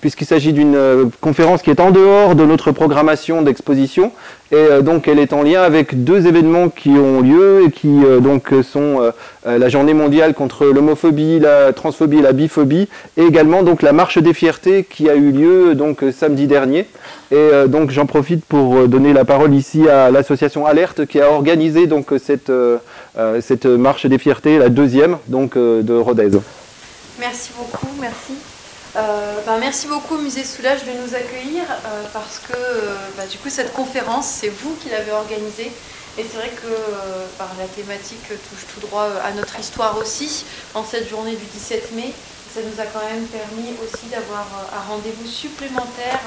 puisqu'il s'agit d'une conférence qui est en dehors de notre programmation d'exposition. Et donc elle est en lien avec deux événements qui ont lieu et qui donc sont la journée mondiale contre l'homophobie, la transphobie et la biphobie, et également donc la marche des fiertés qui a eu lieu donc samedi dernier. Et donc j'en profite pour donner la parole ici à l'association Alerte qui a organisé donc cette marche des fiertés, la deuxième donc de Rodez. Merci beaucoup, merci. Merci beaucoup au Musée Soulage de nous accueillir parce que du coup cette conférence c'est vous qui l'avez organisée et c'est vrai que la thématique touche tout droit à notre histoire aussi en cette journée du 17 mai. Ça nous a quand même permis aussi d'avoir un rendez-vous supplémentaire.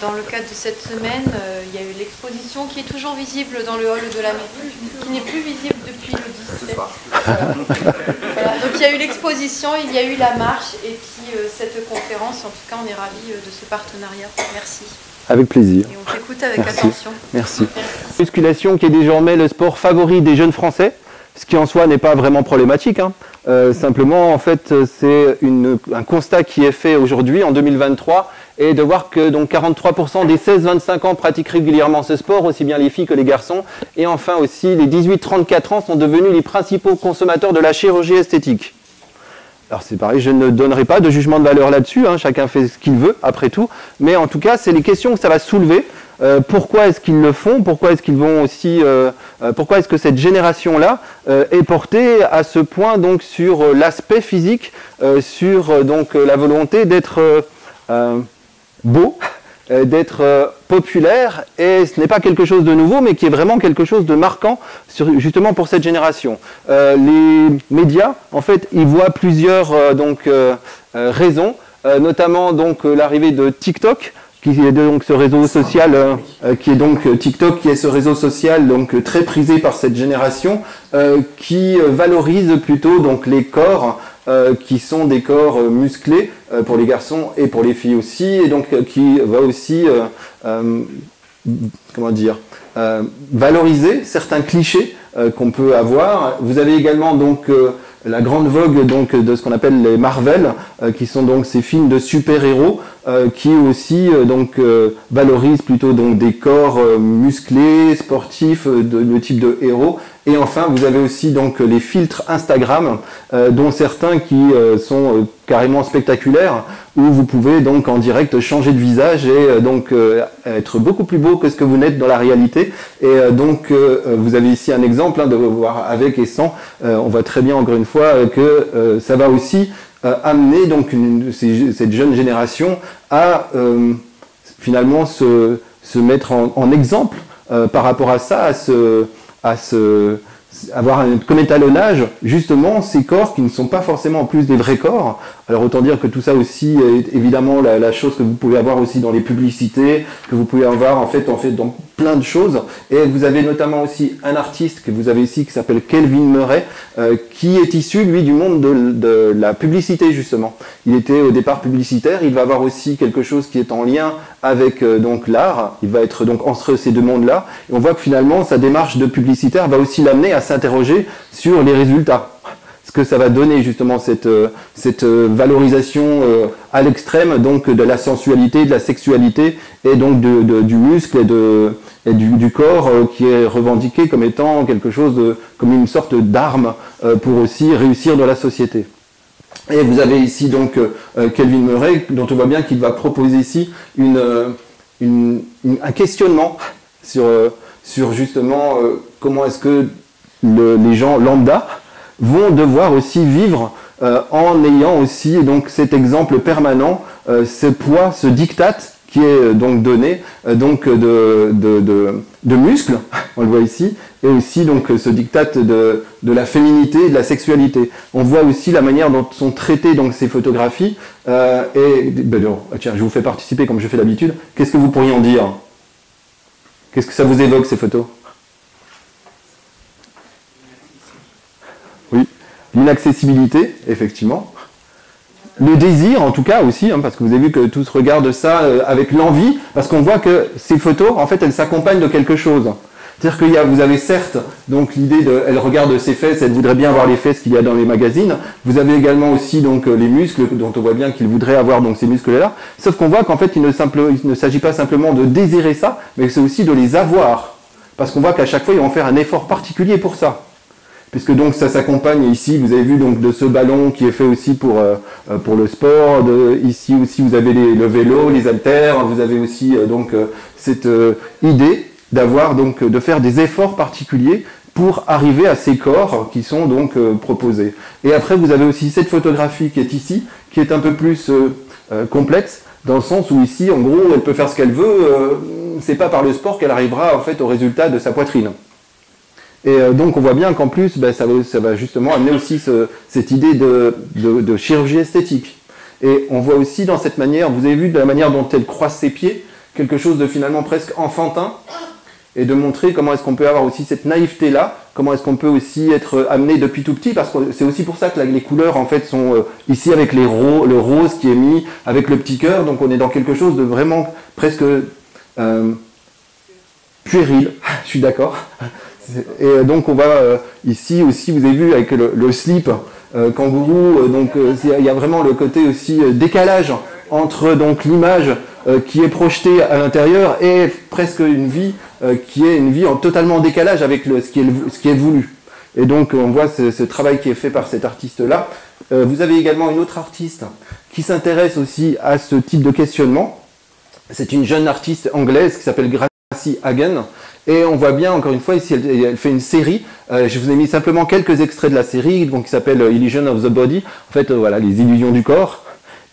Dans le cadre de cette semaine, il y a eu l'exposition qui est toujours visible dans le hall de la mairie, qui n'est plus visible depuis le 17. Voilà. Donc il y a eu l'exposition, il y a eu la marche et puis cette conférence. En tout cas, on est ravis de ce partenariat. Merci. Avec plaisir. Et on t'écoute avec attention. Merci. La musculation qui est désormais le sport favori des jeunes Français, ce qui en soi n'est pas vraiment problématique. Simplement, en fait, c'est un constat qui est fait aujourd'hui, en 2023, et de voir que donc 43% des 16-25 ans pratiquent régulièrement ce sport, aussi bien les filles que les garçons. Et enfin aussi, les 18-34 ans sont devenus les principaux consommateurs de la chirurgie esthétique. Alors c'est pareil, je ne donnerai pas de jugement de valeur là-dessus, chacun fait ce qu'il veut après tout, mais en tout cas c'est les questions que ça va soulever. Pourquoi est-ce qu'ils le font? Pourquoi est-ce qu'ils vont aussi pourquoi est-ce que cette génération-là est portée à ce point donc sur l'aspect physique, sur donc la volonté d'être beau, d'être populaire, et ce n'est pas quelque chose de nouveau, mais qui est vraiment quelque chose de marquant justement pour cette génération. Les médias, en fait, ils voient plusieurs raisons, notamment donc l'arrivée de TikTok, qui est donc ce réseau social, TikTok, qui est ce réseau social donc très prisé par cette génération, qui valorise plutôt donc les corps. Qui sont des corps musclés pour les garçons et pour les filles aussi, et donc qui va aussi valoriser certains clichés qu'on peut avoir. Vous avez également donc la grande vogue donc de ce qu'on appelle les Marvel, qui sont donc ces films de super-héros qui aussi valorisent plutôt donc des corps musclés, sportifs, le type de héros. Et enfin, vous avez aussi donc les filtres Instagram, dont certains qui sont carrément spectaculaires, où vous pouvez donc en direct changer de visage et donc être beaucoup plus beau que ce que vous n'êtes dans la réalité. Et vous avez ici un exemple de voir avec et sans. On voit très bien encore une fois que ça va aussi amener donc cette jeune génération à finalement se mettre en exemple par rapport à ça, avoir comme étalonnage justement ces corps qui ne sont pas forcément en plus des vrais corps. Alors autant dire que tout ça aussi est évidemment la chose que vous pouvez avoir aussi dans les publicités, que vous pouvez avoir en fait dans plein de choses. Et vous avez notamment aussi un artiste que vous avez ici qui s'appelle Kelvin Murray, qui est issu lui du monde de la publicité justement. Il était au départ publicitaire, il va avoir aussi quelque chose qui est en lien avec donc l'art, il va être donc entre ces deux mondes-là, et on voit que finalement sa démarche de publicitaire va aussi l'amener à s'interroger sur les résultats. Ce que ça va donner justement cette valorisation à l'extrême donc de la sensualité, de la sexualité et donc du muscle et du corps qui est revendiqué comme étant quelque chose comme une sorte d'arme pour aussi réussir dans la société. Et vous avez ici donc Kelvin Murray, dont on voit bien qu'il va proposer ici un questionnement sur justement comment est-ce que les gens lambda vont devoir aussi vivre en ayant aussi donc cet exemple permanent, ce poids, ce diktat qui est donc donné de muscles, on le voit ici, et aussi donc ce diktat de la féminité et de la sexualité. On voit aussi la manière dont sont traitées donc ces photographies. Tiens, je vous fais participer comme je fais d'habitude. Qu'est-ce que vous pourriez en dire? Qu'est-ce que ça vous évoque ces photos? Oui, l'inaccessibilité, effectivement. Le désir, en tout cas, aussi, parce que vous avez vu que tous regardent ça avec l'envie, parce qu'on voit que ces photos, en fait, elles s'accompagnent de quelque chose. C'est-à-dire que vous avez certes donc l'idée de, elle regarde ses fesses, elle voudrait bien voir les fesses qu'il y a dans les magazines. Vous avez également aussi donc les muscles dont on voit bien qu'il voudrait avoir donc ces muscles-là. Sauf qu'on voit qu'en fait il ne s'agit pas simplement de désirer ça, mais c'est aussi de les avoir. Parce qu'on voit qu'à chaque fois ils vont faire un effort particulier pour ça. Puisque donc ça s'accompagne ici, vous avez vu donc de ce ballon qui est fait aussi pour le sport. Ici aussi vous avez le vélo, les haltères. Vous avez aussi cette idée d'avoir donc de faire des efforts particuliers pour arriver à ces corps qui sont donc proposés. Et après vous avez aussi cette photographie qui est ici, qui est un peu plus complexe, dans le sens où ici en gros elle peut faire ce qu'elle veut. C'est pas par le sport qu'elle arrivera en fait au résultat de sa poitrine. Et donc on voit bien qu'en plus, ça va justement amener aussi cette idée de chirurgie esthétique. Et on voit aussi dans cette manière, vous avez vu de la manière dont elle croise ses pieds, quelque chose de finalement presque enfantin, et de montrer comment est-ce qu'on peut avoir aussi cette naïveté-là, comment est-ce qu'on peut aussi être amené depuis tout petit, parce que c'est aussi pour ça que les couleurs en fait sont ici avec le rose qui est mis, avec le petit cœur, donc on est dans quelque chose de vraiment presque puéril, je suis d'accord. Et donc on va ici aussi, vous avez vu avec le slip kangourou, il y a vraiment le côté aussi décalage entre donc l'image qui est projetée à l'intérieur et presque une vie qui est une vie en totalement décalage avec ce qui est voulu. Et donc on voit ce travail qui est fait par cet artiste-là. Vous avez également une autre artiste qui s'intéresse aussi à ce type de questionnement. C'est une jeune artiste anglaise qui s'appelle Gracie Hagen. Et on voit bien, encore une fois, ici, elle fait une série. Je vous ai mis simplement quelques extraits de la série, donc, qui s'appelle Illusion of the Body. En fait, voilà, les illusions du corps.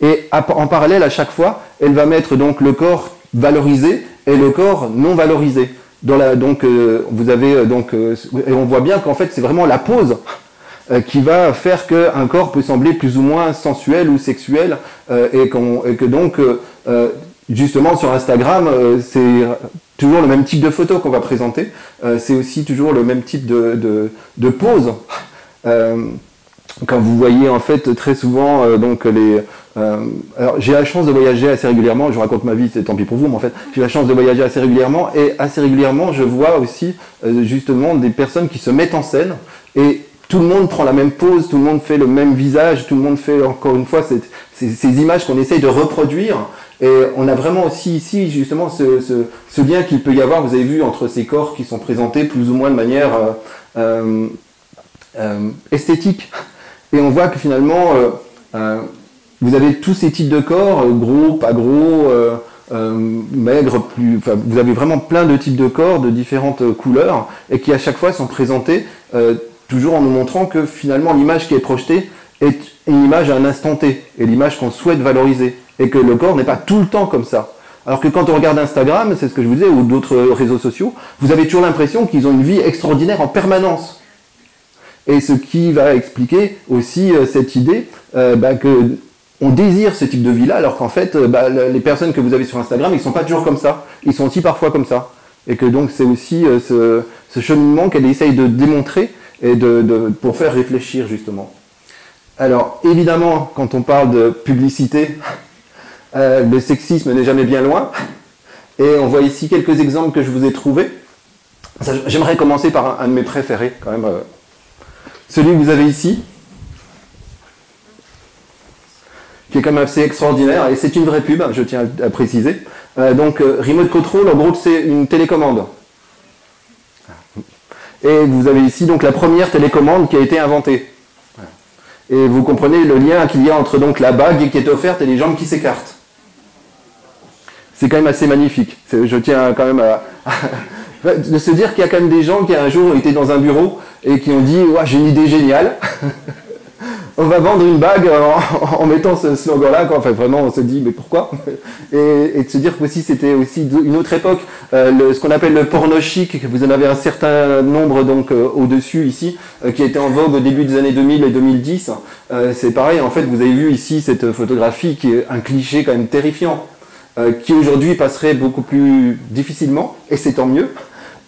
Et en parallèle, à chaque fois, elle va mettre donc le corps valorisé et le corps non valorisé. Vous avez et on voit bien qu'en fait, c'est vraiment la pose qui va faire qu'un corps peut sembler plus ou moins sensuel ou sexuel, et que donc justement sur Instagram, c'est toujours le même type de photo qu'on va présenter. C'est aussi toujours le même type de pose. Quand vous voyez en fait très souvent alors j'ai la chance de voyager assez régulièrement, je vous raconte ma vie, c'est tant pis pour vous, mais en fait j'ai la chance de voyager assez régulièrement, et assez régulièrement je vois aussi justement des personnes qui se mettent en scène, et tout le monde prend la même pose, tout le monde fait le même visage, tout le monde fait encore une fois ces images qu'on essaye de reproduire. Et on a vraiment aussi ici justement ce lien qu'il peut y avoir, vous avez vu, entre ces corps qui sont présentés plus ou moins de manière esthétique. Et on voit que finalement, vous avez tous ces types de corps, gros, pas gros, maigres, vous avez vraiment plein de types de corps de différentes couleurs, et qui à chaque fois sont présentés toujours en nous montrant que finalement l'image qui est projetée est une image à un instant T, et l'image qu'on souhaite valoriser. Et que le corps n'est pas tout le temps comme ça. Alors que quand on regarde Instagram, c'est ce que je vous disais, ou d'autres réseaux sociaux, vous avez toujours l'impression qu'ils ont une vie extraordinaire en permanence. Et ce qui va expliquer aussi cette idée que on désire ce type de vie-là, alors qu'en fait, les personnes que vous avez sur Instagram, ils ne sont pas toujours comme ça. Ils sont aussi parfois comme ça. Et que donc c'est aussi ce cheminement qu'elle essaye de démontrer et pour faire réfléchir justement. Alors évidemment, quand on parle de publicité, le sexisme n'est jamais bien loin, et on voit ici quelques exemples que je vous ai trouvés. J'aimerais commencer par un de mes préférés quand même, celui que vous avez ici, qui est quand même assez extraordinaire, et c'est une vraie pub, je tiens à préciser. Remote Control, en gros c'est une télécommande, et vous avez ici donc la première télécommande qui a été inventée. Et vous comprenez le lien qu'il y a entre donc la bague qui est offerte et les jambes qui s'écartent. C'est quand même assez magnifique. Je tiens quand même à de se dire qu'il y a quand même des gens qui un jour étaient dans un bureau et qui ont dit « j'ai une idée géniale, on va vendre une bague en mettant ce slogan-là ». Enfin vraiment on se dit « mais pourquoi ?» et de se dire que aussi c'était aussi une autre époque, ce qu'on appelle le porno chic, vous en avez un certain nombre donc au-dessus ici, qui a été en vogue au début des années 2000 et 2010. C'est pareil, en fait vous avez vu ici cette photographie qui est un cliché quand même terrifiant, qui aujourd'hui passerait beaucoup plus difficilement, et c'est tant mieux,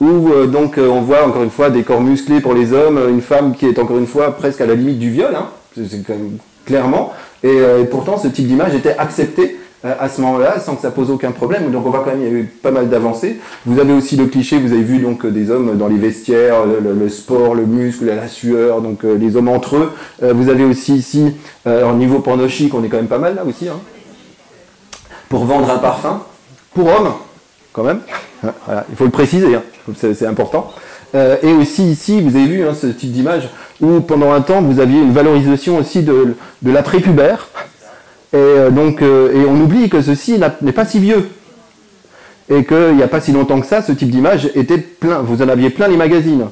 où donc on voit encore une fois des corps musclés pour les hommes, une femme qui est encore une fois presque à la limite du viol, c'est quand même clairement, et pourtant ce type d'image était accepté à ce moment-là, sans que ça pose aucun problème. Donc on voit quand même qu'il y a eu pas mal d'avancées. Vous avez aussi le cliché, vous avez vu donc des hommes dans les vestiaires, le sport, le muscle, la sueur, donc les hommes entre eux. Vous avez aussi ici, au niveau porno chic, on est quand même pas mal là aussi, hein, pour vendre un parfum, pour hommes, quand même. Voilà, il faut le préciser, hein, c'est important. Et aussi ici, vous avez vu hein, ce type d'image où pendant un temps, vous aviez une valorisation aussi de l'après-pubère. Et donc, et on oublie que ceci n'est pas si vieux. Et qu'il n'y a pas si longtemps que ça, ce type d'image était plein. Vous en aviez plein les magazines.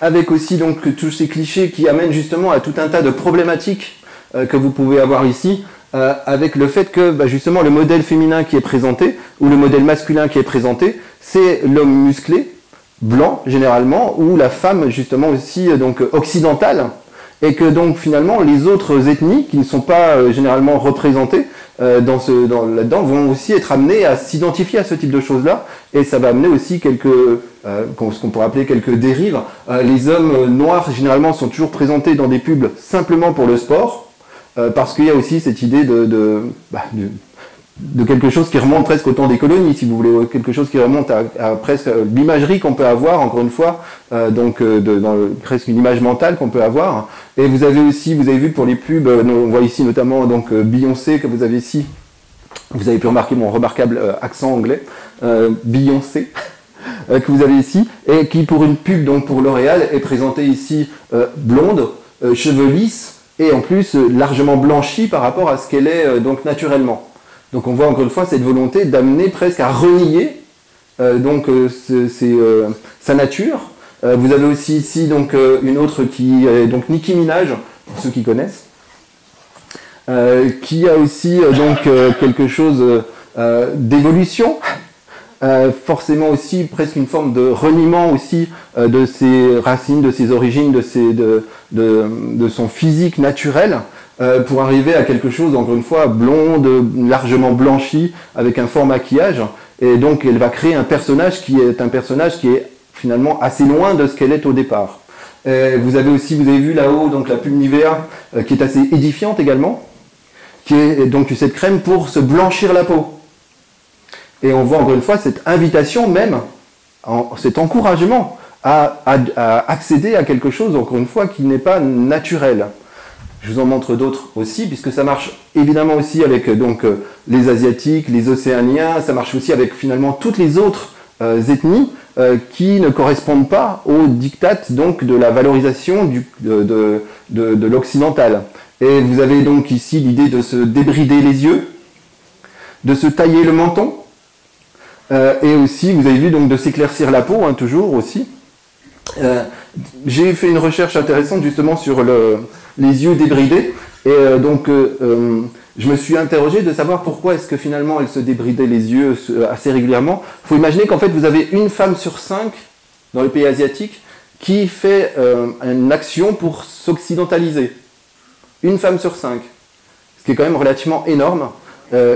Avec aussi donc tous ces clichés qui amènent justement à tout un tas de problématiques que vous pouvez avoir ici. Avec le fait que justement le modèle féminin qui est présenté, ou le modèle masculin qui est présenté, c'est l'homme musclé, blanc généralement, ou la femme justement aussi donc occidentale, et que donc finalement les autres ethnies qui ne sont pas généralement représentées là-dedans vont aussi être amenées à s'identifier à ce type de choses-là, et ça va amener aussi ce qu'on pourrait appeler quelques dérives. Les hommes noirs généralement sont toujours présentés dans des pubs simplement pour le sport, parce qu'il y a aussi cette idée de quelque chose qui remonte presque au temps des colonies, si vous voulez, quelque chose qui remonte à presque l'imagerie qu'on peut avoir, encore une fois, presque une image mentale qu'on peut avoir. Et vous avez vu pour les pubs, on voit ici notamment donc Beyoncé, que vous avez ici, vous avez pu remarquer mon remarquable accent anglais, Beyoncé, que vous avez ici, et qui pour une pub, donc pour L'Oréal, est présentée ici blonde, cheveux lisses, et en plus largement blanchie par rapport à ce qu'elle est donc naturellement. Donc on voit encore une fois cette volonté d'amener presque à renier sa nature. Vous avez aussi ici donc une autre qui est donc Nicki Minaj, pour ceux qui connaissent, qui a aussi quelque chose d'évolution. Forcément aussi presque une forme de reniement aussi de ses racines, de ses origines, de son physique naturel, pour arriver à quelque chose, encore une fois, blonde, largement blanchi, avec un fort maquillage. Et donc elle va créer un personnage qui est finalement assez loin de ce qu'elle est au départ. Vous avez vu là-haut donc la pub Nivea, qui est assez édifiante également, qui est donc cette crème pour se blanchir la peau. Et on voit encore une fois cette invitation même, cet encouragement à accéder à quelque chose, encore une fois, qui n'est pas naturel. Je vous en montre d'autres aussi, puisque ça marche évidemment aussi avec les Asiatiques, les Océaniens, ça marche aussi avec finalement toutes les autres ethnies qui ne correspondent pas aux diktats donc de la valorisation de l'occidental. Et vous avez donc ici l'idée de se débrider les yeux, de se tailler le menton, et aussi, vous avez vu, donc de s'éclaircir la peau, hein, toujours aussi. J'ai fait une recherche intéressante justement sur les yeux débridés, et je me suis interrogé de savoir pourquoi est-ce que finalement elle se débridait les yeux assez régulièrement. Il faut imaginer qu'en fait vous avez une femme sur 5 dans les pays asiatiques qui fait une action pour s'occidentaliser. Une femme sur 5, ce qui est quand même relativement énorme.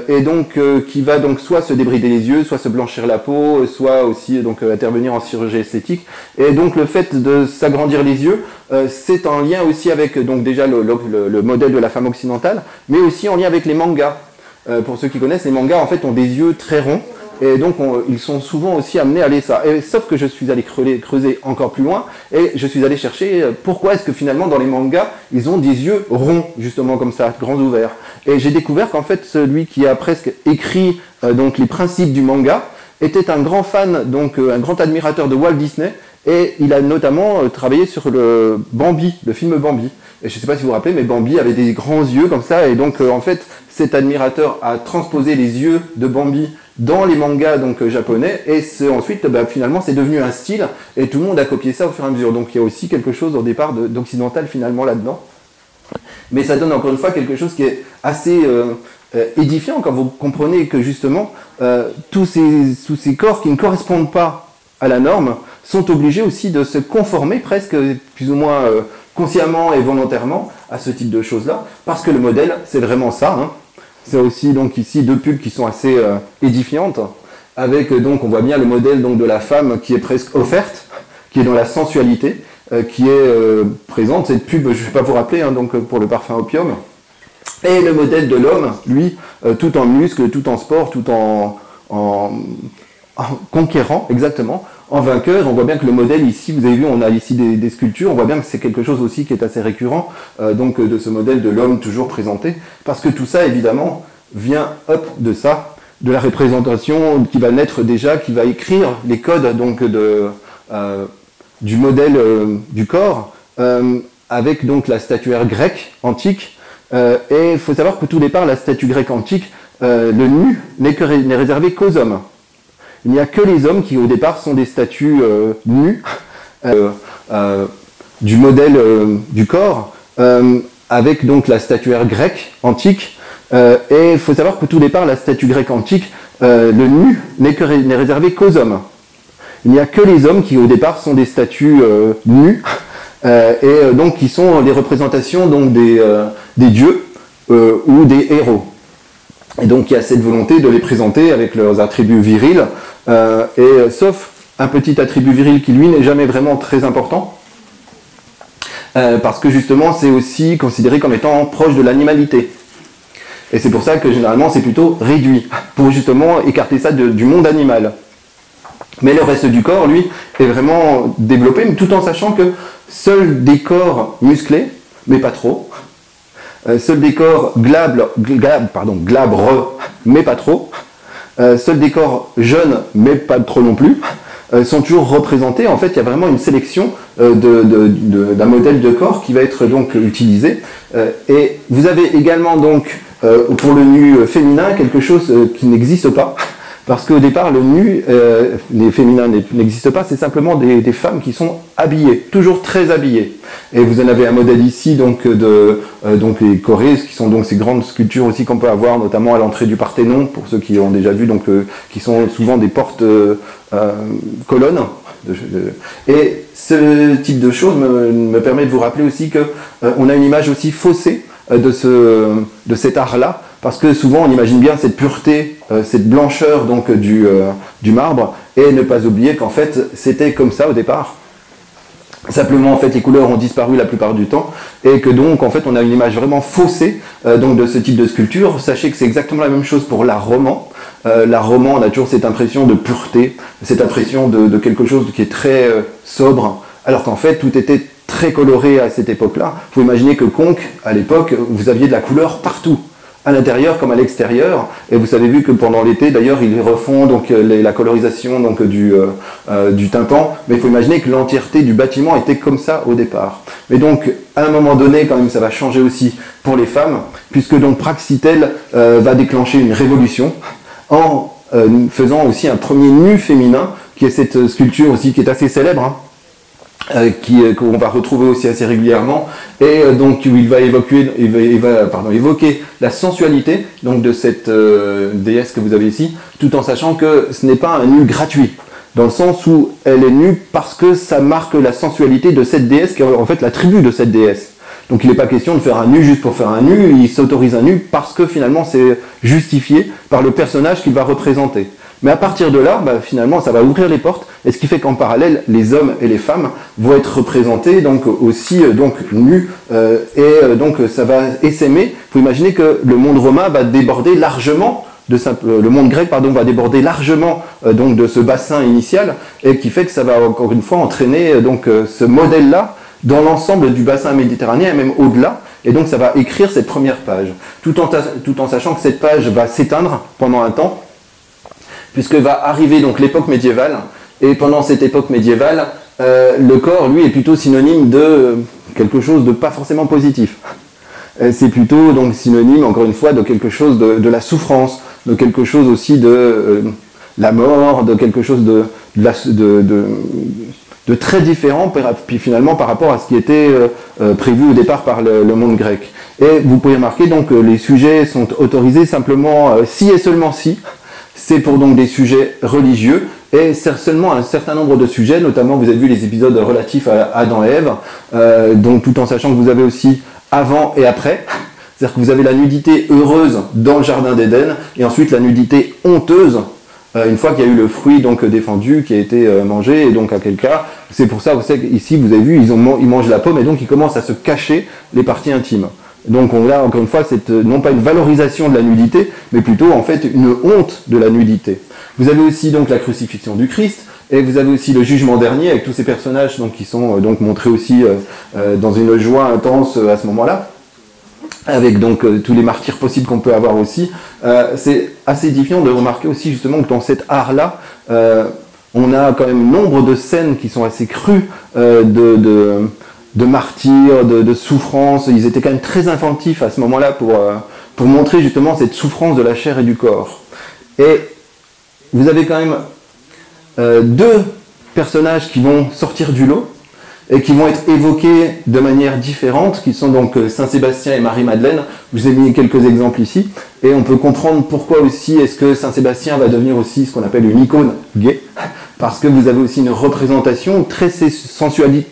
Et donc qui va donc soit se débrider les yeux, soit se blanchir la peau, soit aussi donc intervenir en chirurgie esthétique. Et donc le fait de s'agrandir les yeux, c'est en lien aussi avec donc déjà le modèle de la femme occidentale, mais aussi en lien avec les mangas. Pour ceux qui connaissent, les mangas en fait ont des yeux très ronds, et donc ils sont souvent aussi amenés à aller ça. Et, sauf que je suis allé creuser encore plus loin, et je suis allé chercher pourquoi est-ce que finalement dans les mangas, ils ont des yeux ronds, justement comme ça, grands ouverts. Et j'ai découvert qu'en fait, celui qui a presque écrit donc les principes du manga était un grand fan, donc un grand admirateur de Walt Disney, et il a notamment travaillé sur le Bambi, le film Bambi. Et je ne sais pas si vous vous rappelez, mais Bambi avait des grands yeux comme ça, et donc en fait, cet admirateur a transposé les yeux de Bambi dans les mangas donc japonais, et ensuite finalement c'est devenu un style, et tout le monde a copié ça au fur et à mesure. Donc il y a aussi quelque chose au départ d'occidental finalement là-dedans. Mais ça donne encore une fois quelque chose qui est assez édifiant quand vous comprenez que justement tous ces corps qui ne correspondent pas à la norme sont obligés aussi de se conformer presque plus ou moins consciemment et volontairement à ce type de choses-là, parce que le modèle c'est vraiment ça. Hein. C'est aussi donc ici deux pubs qui sont assez édifiantes, avec donc on voit bien le modèle donc de la femme qui est presque offerte, qui est dans la sensualité, qui est présente. Cette pub, je ne vais pas vous rappeler, hein, donc pour le parfum Opium, Et le modèle de l'homme, lui, tout en muscles, tout en sport, tout en conquérant, exactement, en vainqueur. On voit bien que le modèle ici, vous avez vu, on a ici des sculptures, on voit bien que c'est quelque chose aussi qui est assez récurrent, donc de ce modèle de l'homme toujours présenté, parce que tout ça, évidemment, vient, hop, de ça, de la représentation qui va naître déjà, qui va écrire les codes donc du modèle du corps, avec donc la statuaire grecque antique. Et il faut savoir que tout départ, la statue grecque antique, le nu n'est réservé qu'aux hommes. Il n'y a que les hommes qui, au départ, sont des statues nues du modèle du corps, avec donc la statuaire grecque antique. Et il faut savoir que tout départ, la statue grecque antique, le nu n'est réservé qu'aux hommes. Il n'y a que les hommes qui, au départ, sont des statues nues, et donc qui sont les représentations donc, des dieux ou des héros. Et donc il y a cette volonté de les présenter avec leurs attributs virils, sauf un petit attribut viril qui lui n'est jamais vraiment très important, parce que justement c'est aussi considéré comme étant proche de l'animalité. Et c'est pour ça que généralement c'est plutôt réduit, pour justement écarter ça du monde animal. Mais le reste du corps, lui, est vraiment développé, mais tout en sachant que seuls des corps musclés, mais pas trop, seuls des corps glabres, mais pas trop, seuls des corps jeunes, mais pas trop non plus, sont toujours représentés. En fait, il y a vraiment une sélection d'un modèle de corps qui va être donc utilisé. Et vous avez également donc, pour le nu féminin, quelque chose qui n'existe pas. Parce qu'au départ, le nu, les féminins n'existent pas, c'est simplement des femmes qui sont habillées, toujours très habillées. Et vous en avez un modèle ici, donc les Corées, qui sont donc ces grandes sculptures aussi qu'on peut avoir, notamment à l'entrée du Parthénon, pour ceux qui ont déjà vu, donc qui sont souvent des portes colonnes. Et ce type de choses me permet de vous rappeler aussi qu'on a une image aussi faussée de cet art-là, parce que souvent on imagine bien cette pureté, cette blancheur donc du marbre, et ne pas oublier qu'en fait c'était comme ça au départ. Simplement en fait les couleurs ont disparu la plupart du temps, et que donc en fait on a une image vraiment faussée donc de ce type de sculpture. Sachez que c'est exactement la même chose pour l'art roman. L'art roman, on a toujours cette impression de pureté, cette impression de quelque chose qui est très sobre, alors qu'en fait tout était très coloré à cette époque-là. Il faut imaginer que Conques, à l'époque, vous aviez de la couleur partout, à l'intérieur comme à l'extérieur, et vous avez vu que pendant l'été, d'ailleurs, ils refont donc la colorisation donc du tympan, mais il faut imaginer que l'entièreté du bâtiment était comme ça au départ. Mais donc, à un moment donné, quand même, ça va changer aussi pour les femmes, puisque donc Praxitèle va déclencher une révolution en faisant aussi un premier nu féminin, qui est cette sculpture aussi qui est assez célèbre, hein, qu'on va retrouver aussi assez régulièrement, et donc il va évoquer la sensualité donc de cette déesse que vous avez ici, tout en sachant que ce n'est pas un nu gratuit, dans le sens où elle est nue parce que ça marque la sensualité de cette déesse, qui est en fait l'attribut de cette déesse. Donc il n'est pas question de faire un nu juste pour faire un nu, il s'autorise un nu parce que finalement c'est justifié par le personnage qu'il va représenter. Mais à partir de là, finalement, ça va ouvrir les portes, et ce qui fait qu'en parallèle, les hommes et les femmes vont être représentés donc aussi donc nus, et donc ça va essaimer. Il faut imaginer que le monde romain va déborder largement, le monde grec pardon, va déborder largement donc de ce bassin initial, et qui fait que ça va encore une fois entraîner donc ce modèle-là dans l'ensemble du bassin méditerranéen, et même au-delà. Et donc ça va écrire cette première page, tout en sachant que cette page va s'éteindre pendant un temps, puisque va arriver donc l'époque médiévale, et pendant cette époque médiévale, le corps, lui, est plutôt synonyme de quelque chose de pas forcément positif. C'est plutôt donc synonyme, encore une fois, de quelque chose de la souffrance, de quelque chose aussi de la mort, de quelque chose de très différent, puis finalement par rapport à ce qui était prévu au départ par le monde grec. Et vous pouvez remarquer donc que les sujets sont autorisés simplement si et seulement si. C'est pour donc des sujets religieux, et c'est seulement un certain nombre de sujets, notamment vous avez vu les épisodes relatifs à Adam et Ève, donc tout en sachant que vous avez aussi avant et après, c'est-à-dire que vous avez la nudité heureuse dans le jardin d'Éden, et ensuite la nudité honteuse, une fois qu'il y a eu le fruit donc défendu qui a été mangé, et donc à quel cas, c'est pour ça ici vous avez vu, ils mangent la pomme, et donc ils commencent à se cacher les parties intimes. Donc on a encore une fois non pas une valorisation de la nudité, mais plutôt en fait une honte de la nudité. Vous avez aussi donc la crucifixion du Christ, et vous avez aussi le jugement dernier avec tous ces personnages donc, qui sont donc montrés aussi dans une joie intense à ce moment-là, avec donc tous les martyrs possibles qu'on peut avoir aussi. C'est assez édifiant de remarquer aussi justement que dans cet art-là, on a quand même nombre de scènes qui sont assez crues de martyrs, de souffrances. Ils étaient quand même très inventifs à ce moment-là pour montrer justement cette souffrance de la chair et du corps. Et vous avez quand même deux personnages qui vont sortir du lot et qui vont être évoqués de manière différente, qui sont donc Saint Sébastien et Marie-Madeleine. Je vous ai mis quelques exemples ici, et on peut comprendre pourquoi aussi est-ce que Saint Sébastien va devenir aussi ce qu'on appelle une icône gay, parce que vous avez aussi une représentation très sensuelle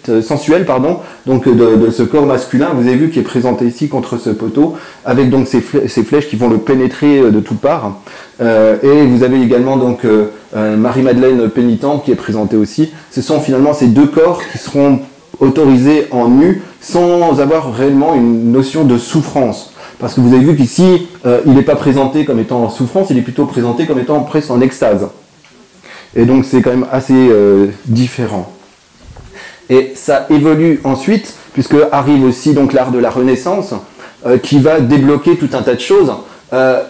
donc de ce corps masculin, vous avez vu, qui est présenté ici contre ce poteau, avec donc ces flèches qui vont le pénétrer de toutes parts. Et vous avez également donc Marie-Madeleine pénitente qui est présentée aussi. Ce sont finalement ces deux corps qui seront autorisés en nu sans avoir réellement une notion de souffrance. Parce que vous avez vu qu'ici, il n'est pas présenté comme étant en souffrance, il est plutôt présenté comme étant presque en extase. Et donc c'est quand même assez différent. Et ça évolue ensuite, puisque arrive aussi donc l'art de la Renaissance, qui va débloquer tout un tas de choses.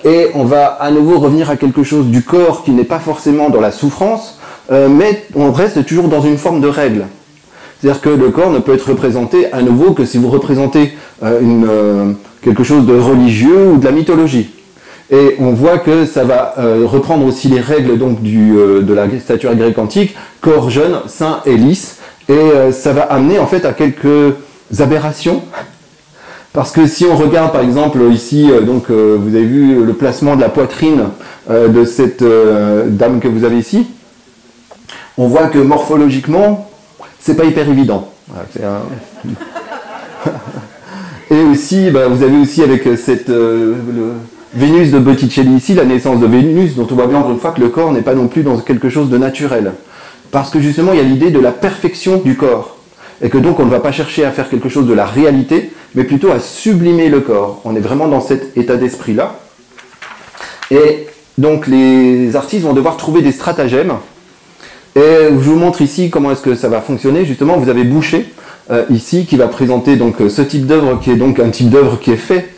Et on va à nouveau revenir à quelque chose du corps qui n'est pas forcément dans la souffrance, mais on reste toujours dans une forme de règle. C'est-à-dire que le corps ne peut être représenté à nouveau que si vous représentez quelque chose de religieux ou de la mythologie. Et on voit que ça va reprendre aussi les règles donc, de la statuaire grecque antique, corps jeune, sain et lisse, et ça va amener en fait à quelques aberrations. Parce que si on regarde par exemple ici, vous avez vu le placement de la poitrine de cette dame que vous avez ici, on voit que morphologiquement, c'est pas hyper évident. Voilà, et aussi, vous avez aussi avec cette Vénus de Botticelli ici, la naissance de Vénus, dont on voit bien encore une fois que le corps n'est pas non plus dans quelque chose de naturel. Parce que justement, il y a l'idée de la perfection du corps. Et que donc on ne va pas chercher à faire quelque chose de la réalité, mais plutôt à sublimer le corps. On est vraiment dans cet état d'esprit-là. Et donc les artistes vont devoir trouver des stratagèmes. Et je vous montre ici comment est-ce que ça va fonctionner. Justement, vous avez Boucher, ici, qui va présenter donc, ce type d'œuvre, qui est donc un type d'œuvre qui est fait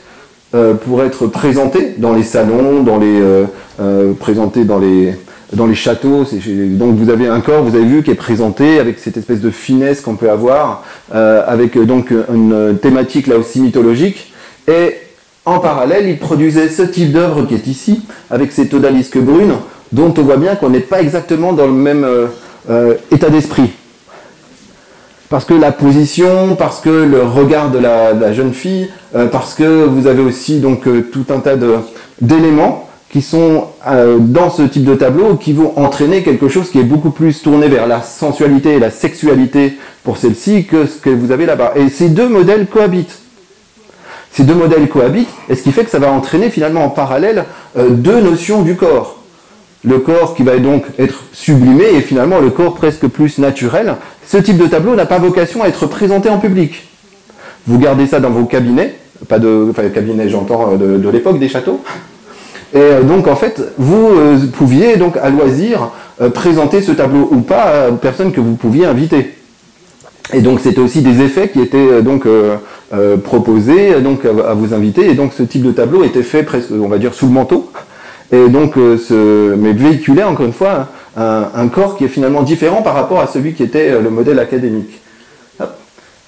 pour être présenté dans les salons, présenté dans les châteaux. Donc vous avez un corps, vous avez vu, qui est présenté avec cette espèce de finesse qu'on peut avoir, avec donc une thématique là aussi mythologique. Et en parallèle, il produisait ce type d'œuvre qui est ici, avec cette odalisque brune, dont on voit bien qu'on n'est pas exactement dans le même état d'esprit. Parce que la position, parce que le regard de la jeune fille, parce que vous avez aussi donc tout un tas d'éléments qui sont dans ce type de tableau, qui vont entraîner quelque chose qui est beaucoup plus tourné vers la sensualité et la sexualité pour celle-ci que ce que vous avez là-bas. Et ces deux modèles cohabitent. Ces deux modèles cohabitent, et ce qui fait que ça va entraîner finalement en parallèle deux notions du corps. Le corps qui va donc être sublimé et finalement le corps presque plus naturel. Ce type de tableau n'a pas vocation à être présenté en public. Vous gardez ça dans vos cabinets, cabinets j'entends de l'époque des châteaux. Et donc en fait, vous pouviez donc à loisir présenter ce tableau ou pas aux personnes que vous pouviez inviter. Et donc c'était aussi des effets qui étaient donc proposés donc à vos invités. Et donc ce type de tableau était fait presque, on va dire, sous le manteau. Et donc, mais véhiculait encore une fois un corps qui est finalement différent par rapport à celui qui était le modèle académique.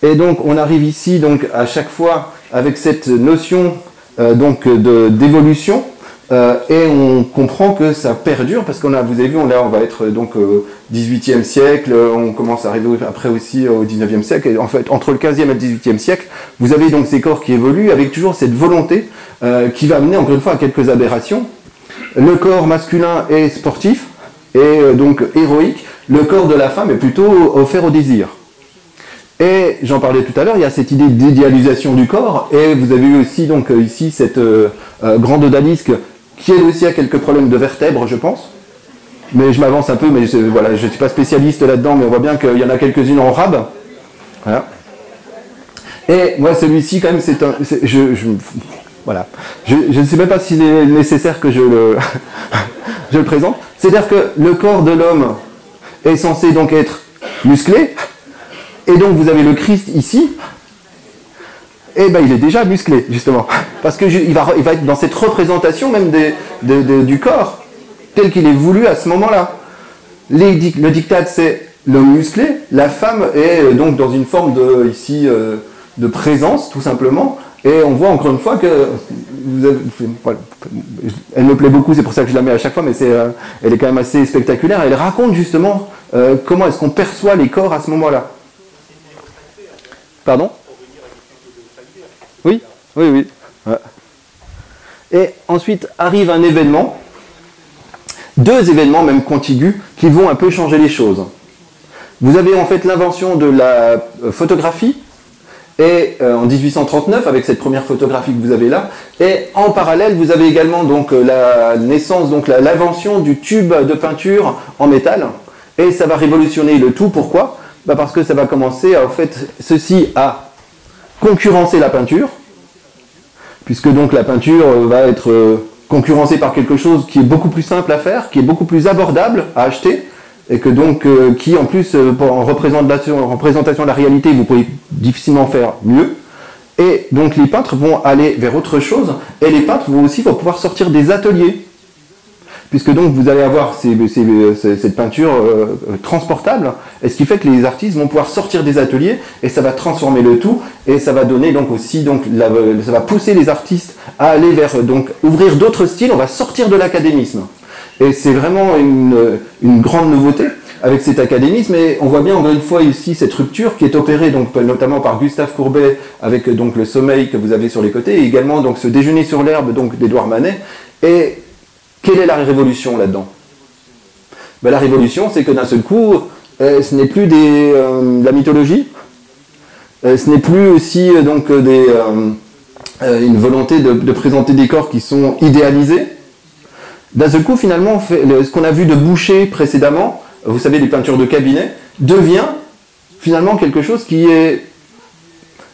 Et donc on arrive ici donc à chaque fois avec cette notion donc d'évolution. Et on comprend que ça perdure parce vous avez vu, on va être donc au XVIIIe siècle, on commence à arriver après aussi au XIXe siècle, et en fait entre le XVe et le XVIIIe siècle, vous avez donc ces corps qui évoluent avec toujours cette volonté qui va amener encore une fois à quelques aberrations. Le corps masculin est sportif et donc héroïque, le corps de la femme est plutôt offert au désir. Et j'en parlais tout à l'heure, il y a cette idée d'idéalisation du corps, et vous avez eu aussi donc ici cette grande odalisque qui elle aussi a quelques problèmes de vertèbres, je pense. Mais je m'avance un peu, mais voilà, je ne suis pas spécialiste là-dedans, mais on voit bien qu'il y en a quelques-unes en rab. Voilà. Et moi, celui-ci, quand même, voilà. Je ne sais même pas s'il est nécessaire que je le présente. C'est-à-dire que le corps de l'homme est censé donc être musclé, et donc vous avez le Christ ici, et ben il est déjà musclé, justement, parce que il va être dans cette représentation même du corps, tel qu'il est voulu à ce moment-là. Le diktat, c'est l'homme musclé, la femme est donc dans une forme de présence, tout simplement, et on voit encore une fois que voilà, elle me plaît beaucoup, c'est pour ça que je la mets à chaque fois, mais elle est quand même assez spectaculaire. Elle raconte justement comment est-ce qu'on perçoit les corps à ce moment-là. Pardon ? Oui, oui, oui. Ouais. Et ensuite arrive un événement, 2 événements même contigus, qui vont un peu changer les choses. Vous avez en fait l'invention de la photographie, et en 1839, avec cette première photographie que vous avez là, et en parallèle, vous avez également donc la naissance, donc l'invention du tube de peinture en métal, et ça va révolutionner le tout. Pourquoi ? Parce que ça va commencer, en fait, ceci à concurrencer la peinture, puisque donc la peinture va être concurrencée par quelque chose qui est beaucoup plus simple à faire, qui est beaucoup plus abordable à acheter, et que donc, qui en plus, en représentation de la réalité, vous pouvez difficilement faire mieux. Et donc les peintres vont aller vers autre chose, et les peintres vont pouvoir sortir des ateliers, puisque donc vous allez avoir cette peinture transportable, et ce qui fait que les artistes vont pouvoir sortir des ateliers, et ça va transformer le tout, et ça va donner donc aussi, ça va pousser les artistes à aller vers, donc ouvrir d'autres styles. On va sortir de l'académisme. Et c'est vraiment une grande nouveauté avec cet académisme, et on voit bien encore une fois ici cette rupture qui est opérée donc notamment par Gustave Courbet avec donc le sommeil que vous avez sur les côtés, et également donc ce déjeuner sur l'herbe donc d'Édouard Manet. Et quelle est la révolution là-dedans ? Ben, la révolution, c'est que d'un seul coup, ce n'est plus de la mythologie, ce n'est plus aussi donc une volonté de présenter des corps qui sont idéalisés. D'un seul coup, finalement, ce qu'on a vu de Boucher précédemment, vous savez, les peintures de cabinet, devient finalement quelque chose qui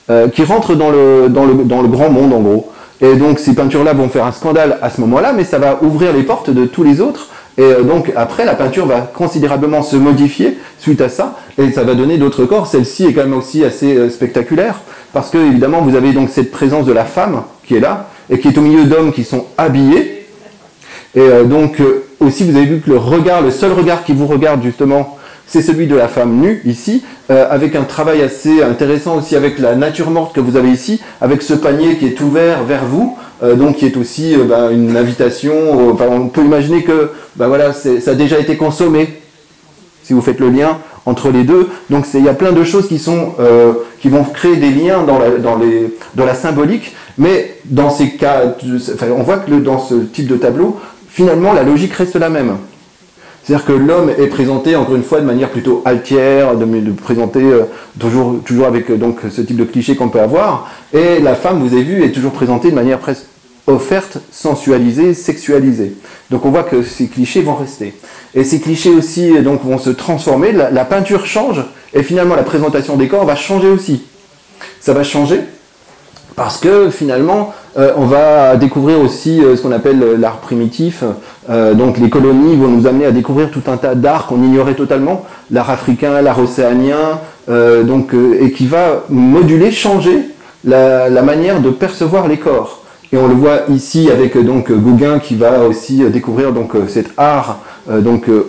rentre dans le grand monde, en gros. Et donc, ces peintures-là vont faire un scandale à ce moment-là, mais ça va ouvrir les portes de tous les autres. Et donc, après, la peinture va considérablement se modifier suite à ça, et ça va donner d'autres corps. Celle-ci est quand même aussi assez spectaculaire, parce que, évidemment, vous avez donc cette présence de la femme qui est là, et qui est au milieu d'hommes qui sont habillés. Et donc aussi vous avez vu que le seul regard qui vous regarde justement, c'est celui de la femme nue ici, avec un travail assez intéressant aussi avec la nature morte que vous avez ici, avec ce panier qui est ouvert vers vous, donc qui est aussi une invitation. On peut imaginer que voilà, ça a déjà été consommé, si vous faites le lien entre les deux. Donc il y a plein de choses qui vont créer des liens dans la symbolique, mais dans ces cas, on voit que dans ce type de tableau, finalement, la logique reste la même. C'est-à-dire que l'homme est présenté, encore une fois, de manière plutôt altière, de présenter toujours avec donc, ce type de cliché qu'on peut avoir. Et la femme, vous avez vu, est toujours présentée de manière presque offerte, sensualisée, sexualisée. Donc on voit que ces clichés vont rester. Et ces clichés aussi donc, vont se transformer, la peinture change, et finalement la présentation des corps va changer aussi. Ça va changer parce que finalement, on va découvrir aussi ce qu'on appelle l'art primitif. Donc les colonies vont nous amener à découvrir tout un tas d'arts qu'on ignorait totalement, l'art africain, l'art océanien, et qui va moduler, changer la manière de percevoir les corps. Et on le voit ici avec donc Gauguin qui va aussi découvrir donc cet art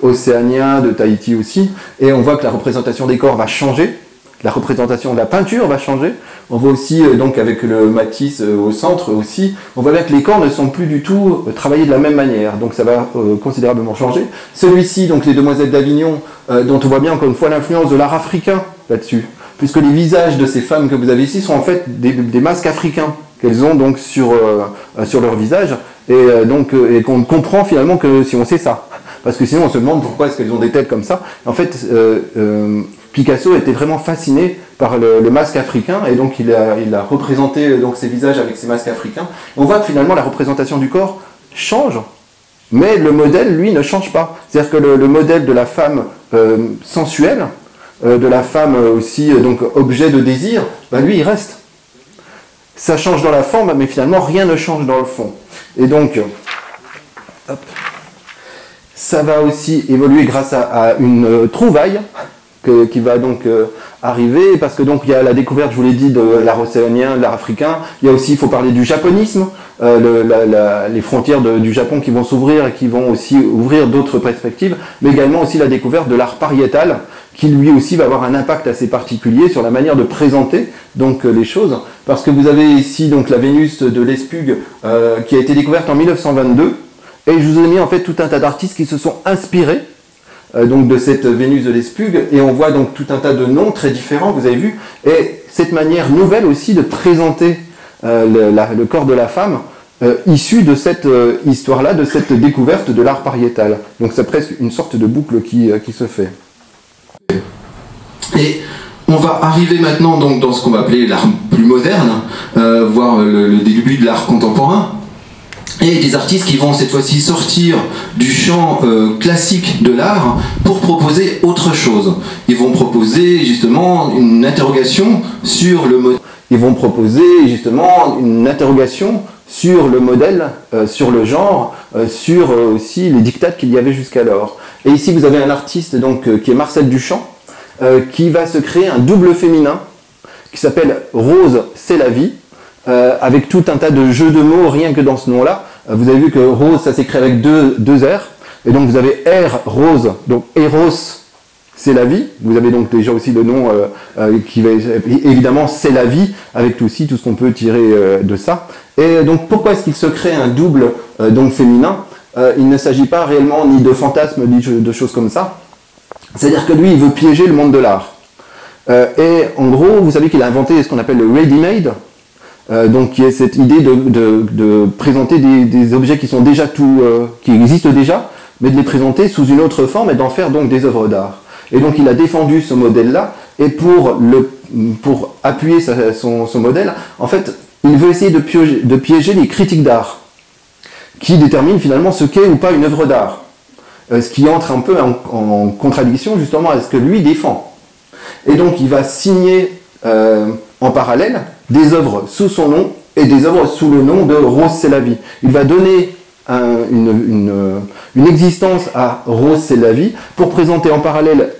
océanien de Tahiti aussi. Et on voit que la représentation des corps va changer. La représentation de la peinture va changer. On voit aussi, donc avec le Matisse au centre aussi, on voit bien que les corps ne sont plus du tout travaillés de la même manière. Donc ça va considérablement changer. Celui-ci, donc les Demoiselles d'Avignon, dont on voit bien encore une fois l'influence de l'art africain là-dessus. Puisque les visages de ces femmes que vous avez ici sont en fait des masques africains qu'elles ont donc sur leur visage. Et qu'on comprend finalement que si on sait ça. Parce que sinon on se demande pourquoi est-ce qu'elles ont des têtes comme ça. En fait, Picasso était vraiment fasciné par le masque africain, et donc il a représenté donc ces visages avec ces masques africains. On voit que finalement la représentation du corps change, mais le modèle, lui, ne change pas. C'est-à-dire que le modèle de la femme sensuelle, de la femme aussi donc objet de désir, lui il reste. ça change dans la forme, mais finalement rien ne change dans le fond. Et donc, hop, ça va aussi évoluer grâce à une trouvaille qui va donc arriver, parce que donc il y a la découverte, je vous l'ai dit, de l'art océanien, de l'art africain. Il y a aussi, il faut parler du japonisme, les frontières du Japon qui vont s'ouvrir et qui vont aussi ouvrir d'autres perspectives, mais également aussi la découverte de l'art pariétal, qui lui aussi va avoir un impact assez particulier sur la manière de présenter donc les choses, parce que vous avez ici donc la Vénus de Lespugue qui a été découverte en 1922, et je vous ai mis en fait tout un tas d'artistes qui se sont inspirés donc de cette Vénus de Lespugue, et on voit donc tout un tas de noms très différents, vous avez vu, et cette manière nouvelle aussi de présenter le corps de la femme issu de cette histoire-là, de cette découverte de l'art pariétal. Donc c'est presque une sorte de boucle qui se fait. Et on va arriver maintenant donc dans ce qu'on va appeler l'art plus moderne, voire le début de l'art contemporain. Et des artistes qui vont cette fois-ci sortir du champ classique de l'art pour proposer autre chose. Ils vont proposer justement une interrogation sur le modèle. Ils vont proposer justement une interrogation sur le modèle, sur le genre, sur aussi les dictats qu'il y avait jusqu'alors. Et ici vous avez un artiste donc qui est Marcel Duchamp, qui va se créer un double féminin qui s'appelle Rose, c'est la vie, avec tout un tas de jeux de mots rien que dans ce nom-là. Vous avez vu que Rose, ça s'écrit avec deux R, et donc vous avez R, Rose, donc Eros, c'est la vie. Vous avez donc déjà aussi le nom qui va, évidemment, c'est la vie, avec aussi tout ce qu'on peut tirer de ça. Et donc pourquoi est-ce qu'il se crée un double donc féminin? Il ne s'agit pas réellement ni de fantasmes, ni de choses comme ça. C'est-à-dire que lui, il veut piéger le monde de l'art. Et en gros, vous savez qu'il a inventé ce qu'on appelle le ready-made, donc qui est cette idée de présenter des objets qui sont déjà qui existent déjà, mais de les présenter sous une autre forme et d'en faire donc des œuvres d'art. Et donc il a défendu ce modèle-là, et pour appuyer son modèle, en fait, il veut essayer de piéger les critiques d'art, qui déterminent finalement ce qu'est ou pas une œuvre d'art. Ce qui entre un peu en contradiction justement à ce que lui défend. Et donc il va signer en parallèle des œuvres sous son nom et des œuvres sous le nom de Rose, c'est la vie. Il va donner une existence à Rose, c'est la vie, pour présenter en parallèle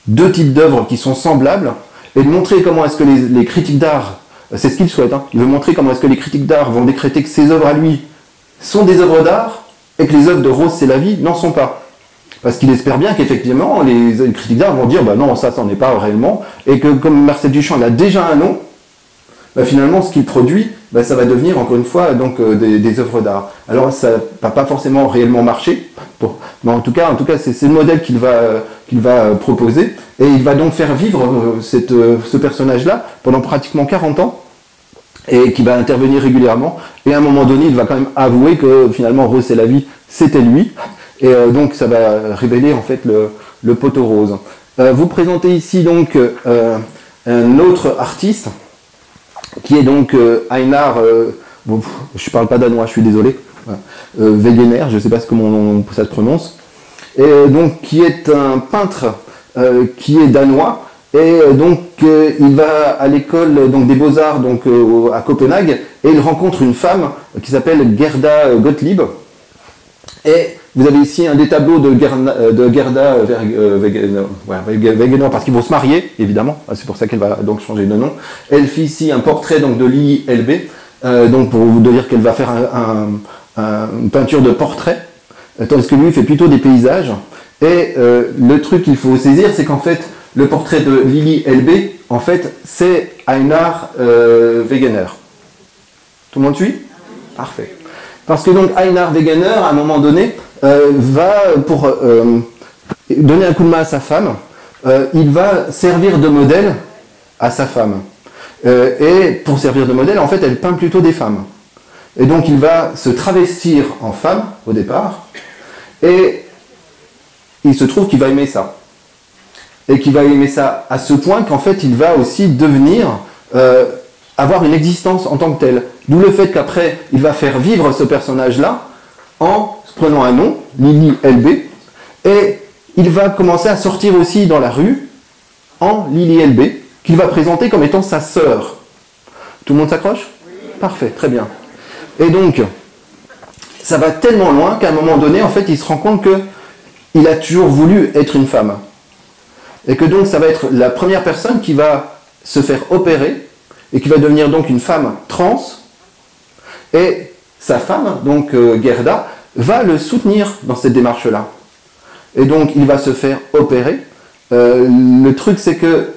deux types d'œuvres qui sont semblables, et de montrer comment est-ce que les critiques d'art, c'est ce qu'il souhaite, hein, il veut montrer comment est-ce que les critiques d'art vont décréter que ces œuvres à lui sont des œuvres d'art, et que les œuvres de Rose, c'est la vie n'en sont pas. Parce qu'il espère bien qu'effectivement, les critiques d'art vont dire, bah non, ça n'en est pas réellement, et que comme Marcel Duchamp il a déjà un nom, bah finalement, ce qu'il produit, bah ça va devenir, encore une fois, donc, des œuvres d'art. Alors, ça va pas forcément réellement marcher, mais en tout cas c'est le modèle qu'il va proposer, et il va donc faire vivre ce personnage-là pendant pratiquement 40 ans, et qui va intervenir régulièrement, et à un moment donné, il va quand même avouer que finalement, Rose, c'est la vie, c'était lui, et donc ça va révéler en fait le poteau rose. Vous présentez ici donc un autre artiste, qui est donc Einar, bon, je ne parle pas danois, je suis désolé, Wegener, je ne sais pas comment ça se prononce, et donc qui est un peintre qui est danois, et donc il va à l'école donc des Beaux-Arts donc à Copenhague, et il rencontre une femme qui s'appelle Gerda Gottlieb, et vous avez ici un des tableaux de Gerda Wegener, parce qu'ils vont se marier, évidemment, c'est pour ça qu'elle va donc changer de nom. Elle fait ici un portrait donc, de Lili Elbe, donc pour vous dire qu'elle va faire une peinture de portrait, tandis que lui fait plutôt des paysages. Et le truc qu'il faut saisir, c'est qu'en fait, le portrait de Lili Elbe, en fait, c'est Einar Wegener. Tout le monde suit? Parfait. Parce que donc Einar Wegener, à un moment donné, va, pour donner un coup de main à sa femme, il va servir de modèle à sa femme. Et pour servir de modèle, en fait, elle peint plutôt des femmes. Et donc il va se travestir en femme, au départ, et il se trouve qu'il va aimer ça. Et qu'il va aimer ça à ce point qu'en fait, il va aussi devenir, avoir une existence en tant que tel. D'où le fait qu'après, il va faire vivre ce personnage-là en prenant un nom, Lili Elbe, et il va commencer à sortir aussi dans la rue en Lili Elbe, qu'il va présenter comme étant sa sœur. Tout le monde s'accroche? Parfait, très bien. Et donc, ça va tellement loin qu'à un moment donné, en fait, il se rend compte qu'il a toujours voulu être une femme. Et que donc, ça va être la première personne qui va se faire opérer et qui va devenir donc une femme trans. Et sa femme, donc Gerda, va le soutenir dans cette démarche-là. Et donc, il va se faire opérer. Le truc, c'est que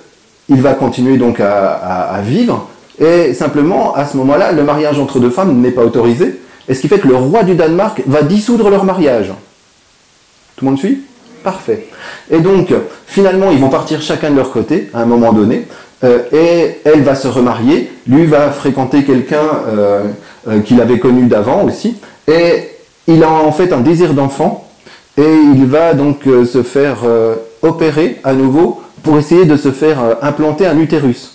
il va continuer donc à vivre. Et simplement, à ce moment-là, le mariage entre deux femmes n'est pas autorisé. Et ce qui fait que le roi du Danemark va dissoudre leur mariage. Tout le monde suit? Parfait. Et donc, finalement, ils vont partir chacun de leur côté, à un moment donné. Et elle va se remarier. Lui va fréquenter quelqu'un qu'il avait connu d'avant aussi. Et il a en fait un désir d'enfant. Et il va donc se faire opérer à nouveau pour essayer de se faire implanter un utérus.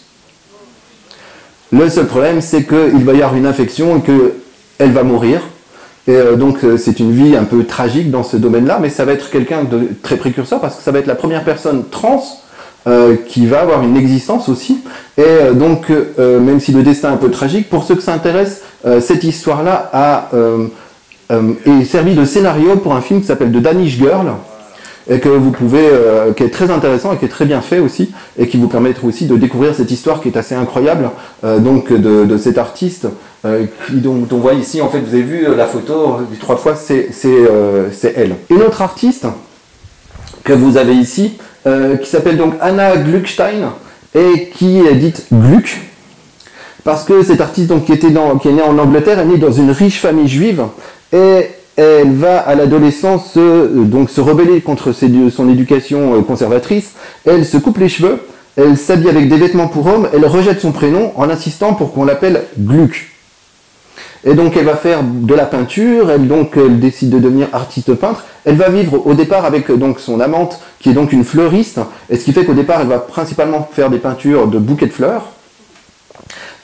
Le seul problème, c'est qu'il va y avoir une infection et qu'elle va mourir. Et donc, c'est une vie un peu tragique dans ce domaine-là, mais ça va être quelqu'un de très précurseur parce que ça va être la première personne trans qui va avoir une existence aussi. Et donc, même si le destin est un peu tragique, pour ceux que ça intéresse, cette histoire-là est servi de scénario pour un film qui s'appelle The Danish Girl, et que vous pouvez, qui est très intéressant et qui est très bien fait aussi, et qui vous permettra aussi de découvrir cette histoire qui est assez incroyable, donc de cet artiste, dont on voit ici, en fait, vous avez vu la photo du 3 fois, c'est elle. Une autre artiste que vous avez ici, qui s'appelle donc Anna Gluckstein, et qui est dite Gluck, parce que cette artiste donc, qui est née en Angleterre, est née dans une riche famille juive, et elle va à l'adolescence donc se rebeller contre son éducation conservatrice. Elle se coupe les cheveux, elle s'habille avec des vêtements pour hommes, elle rejette son prénom en insistant pour qu'on l'appelle Gluck. Et donc elle va faire de la peinture, elle décide de devenir artiste peintre. Elle va vivre au départ avec donc son amante qui est donc une fleuriste, et ce qui fait qu'au départ elle va principalement faire des peintures de bouquets de fleurs,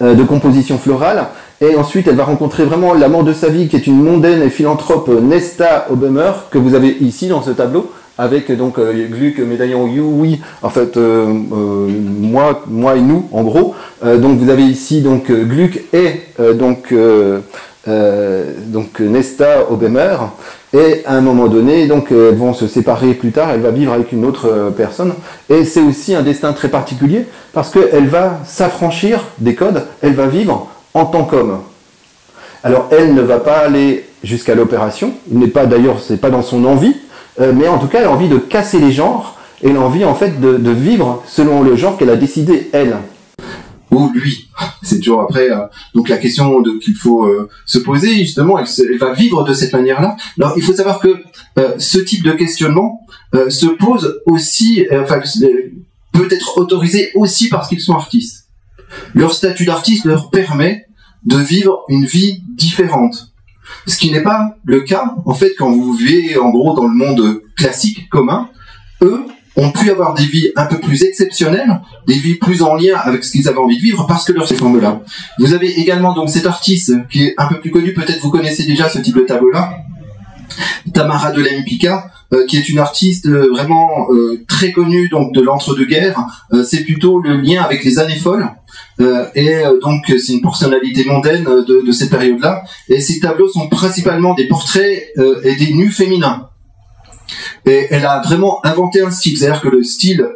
de composition florale. Et ensuite, elle va rencontrer vraiment l'amour de sa vie, qui est une mondaine et philanthrope Nesta Obemer, que vous avez ici dans ce tableau, avec donc Gluck, médaillon You, oui, en fait, moi et nous, en gros. Donc vous avez ici donc Gluck et donc Nesta Obemer. Et à un moment donné, donc elles vont se séparer plus tard, elle va vivre avec une autre personne. Et c'est aussi un destin très particulier, parce qu'elle va s'affranchir des codes, elle va vivre en tant qu'homme. Alors elle ne va pas aller jusqu'à l'opération, il n'est pas d'ailleurs, c'est pas dans son envie, mais en tout cas elle a envie de casser les genres, et elle a envie en fait de vivre selon le genre qu'elle a décidé elle. Ou lui, c'est toujours après donc la question qu'il faut se poser justement, elle va vivre de cette manière-là. Alors il faut savoir que ce type de questionnement se pose aussi, peut être autorisé aussi parce qu'ils sont artistes. Leur statut d'artiste leur permet de vivre une vie différente. Ce qui n'est pas le cas, en fait, quand vous vivez, en gros, dans le monde classique, commun. Eux ont pu avoir des vies un peu plus exceptionnelles, des vies plus en lien avec ce qu'ils avaient envie de vivre, parce que leur ces formes-là. Vous avez également, donc, cet artiste, qui est un peu plus connu, peut-être vous connaissez déjà ce type de tableau-là, Tamara de Lempicka, qui est une artiste vraiment très connue donc de l'entre-deux-guerres. C'est plutôt le lien avec les années folles. Donc c'est une personnalité mondaine de cette période-là. Et ces tableaux sont principalement des portraits et des nus féminins. Et elle a vraiment inventé un style. C'est-à-dire que le style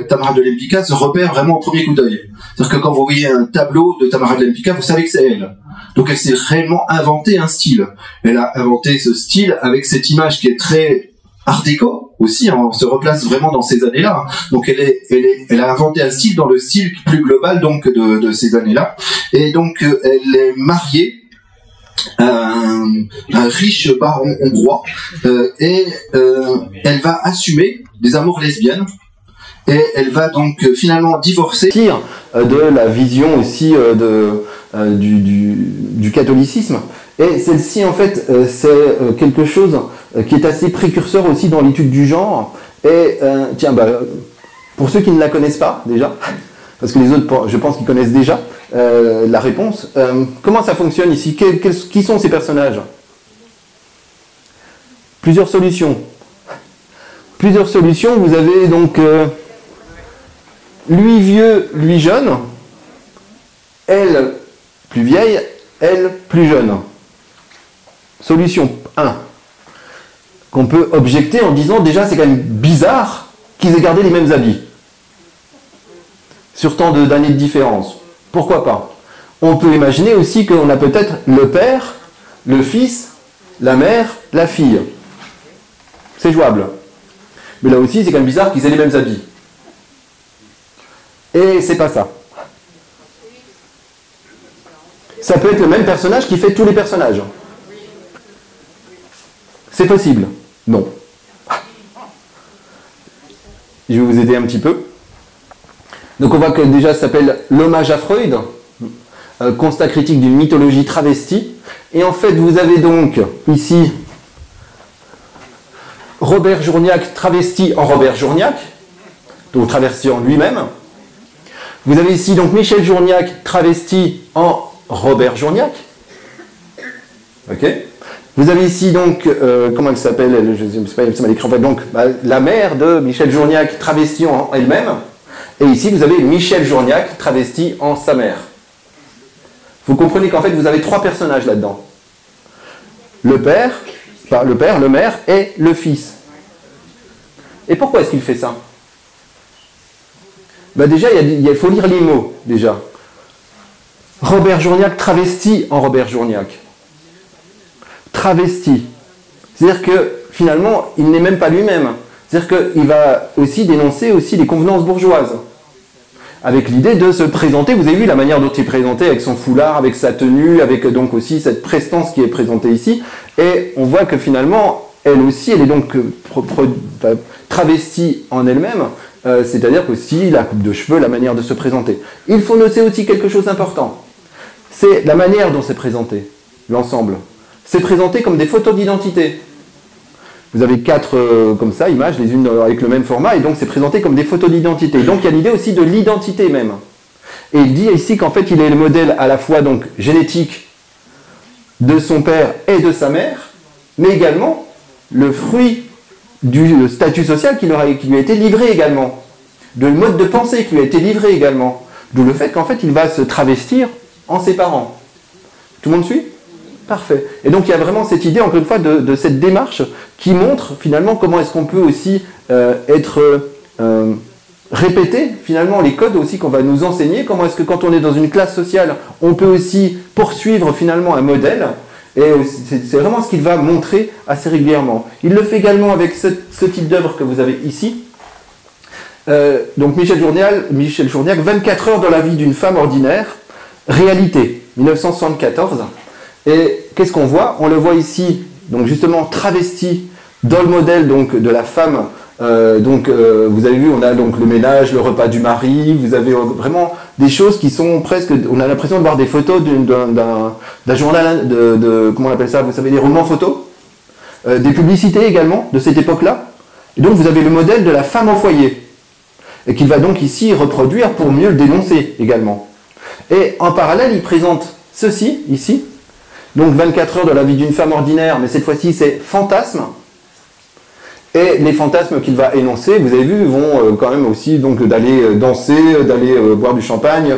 Tamara de Lempicka se repère vraiment au premier coup d'œil. C'est-à-dire que quand vous voyez un tableau de Tamara de Lempicka, vous savez que c'est elle. Donc elle s'est réellement inventé un style. Elle a inventé ce style avec cette image qui est très art déco aussi, hein, on se replace vraiment dans ces années-là. Hein. Donc elle a inventé un style dans le style plus global donc de ces années-là. Et donc elle est mariée à un riche baron hongrois et elle va assumer des amours lesbiennes. Et elle va donc finalement divorcer. De la vision aussi du catholicisme. Et celle-ci, en fait, c'est quelque chose qui est assez précurseur aussi dans l'étude du genre. Et tiens, pour ceux qui ne la connaissent pas déjà, parce que les autres, je pense qu'ils connaissent déjà la réponse, comment ça fonctionne ici? Qui sont ces personnages? Plusieurs solutions. Plusieurs solutions. Vous avez donc lui vieux, lui jeune, elle plus vieille, elle plus jeune. Solution 1, qu'on peut objecter en disant déjà c'est quand même bizarre qu'ils aient gardé les mêmes habits. Sur tant d'années de différence. Pourquoi pas? On peut imaginer aussi qu'on a peut-être le père, le fils, la mère, la fille. C'est jouable. Mais là aussi, c'est quand même bizarre qu'ils aient les mêmes habits. Et c'est pas ça. Ça peut être le même personnage qui fait tous les personnages. C'est possible? Non. Je vais vous aider un petit peu. Donc on voit que déjà ça s'appelle l'hommage à Freud, constat critique d'une mythologie travestie. Et en fait, vous avez donc ici Robert Journiac travesti en Robert Journiac, donc travesti en lui-même. Vous avez ici donc Michel Journiac travesti en Robert Journiac. Ok. Vous avez ici donc, comment elle s'appelle, je ne sais pas, ça m'a écrit en fait, donc la mère de Michel Journiac travesti en elle-même. Et ici, vous avez Michel Journiac travesti en sa mère. Vous comprenez qu'en fait, vous avez trois personnages là-dedans. Le père, le maire et le fils. Et pourquoi est-ce qu'il fait ça? Déjà, il faut lire les mots, déjà. Robert Journiac travesti en Robert Journiac. Travesti. C'est-à-dire que, finalement, il n'est même pas lui-même. C'est-à-dire qu'il va aussi dénoncer aussi les convenances bourgeoises. Avec l'idée de se présenter, vous avez vu la manière dont il est présenté, avec son foulard, avec sa tenue, avec donc aussi cette prestance qui est présentée ici. Et on voit que finalement, elle aussi, elle est donc travestie en elle-même, c'est-à-dire qu'aussi la coupe de cheveux, la manière de se présenter. Il faut noter aussi quelque chose d'important. C'est la manière dont c'est présenté, l'ensemble. C'est présenté comme des photos d'identité. Vous avez 4 comme ça, images, les unes avec le même format, et donc c'est présenté comme des photos d'identité. Donc il y a l'idée aussi de l'identité même. Et il dit ici qu'en fait il est le modèle à la fois donc génétique de son père et de sa mère, mais également le fruit du statut social qui lui a été livré également, de mode de pensée qui lui a été livré également. D'où le fait qu'en fait il va se travestir en ses parents. Tout le monde suit ? Parfait. Et donc il y a vraiment cette idée, encore une fois, de cette démarche qui montre finalement comment est-ce qu'on peut aussi répéter finalement les codes aussi qu'on va nous enseigner, comment est-ce que quand on est dans une classe sociale, on peut aussi poursuivre finalement un modèle, et c'est vraiment ce qu'il va montrer assez régulièrement. Il le fait également avec ce type d'œuvre que vous avez ici. Donc Michel Journiac, 24 heures dans la vie d'une femme ordinaire, réalité, 1974. Et qu'est-ce qu'on voit? On le voit ici, donc justement travesti dans le modèle donc, de la femme. Vous avez vu, on a donc le ménage, le repas du mari, vous avez vraiment des choses qui sont presque... On a l'impression de voir des photos d'un journal, comment on appelle ça? Vous savez, des romans photos, des publicités également de cette époque-là. Et donc vous avez le modèle de la femme au foyer, et qu'il va donc ici reproduire pour mieux le dénoncer également. Et en parallèle, il présente ceci, ici. Donc 24 heures de la vie d'une femme ordinaire, mais cette fois-ci c'est fantasme. Et les fantasmes qu'il va énoncer, vous avez vu, vont quand même aussi donc d'aller danser, d'aller boire du champagne,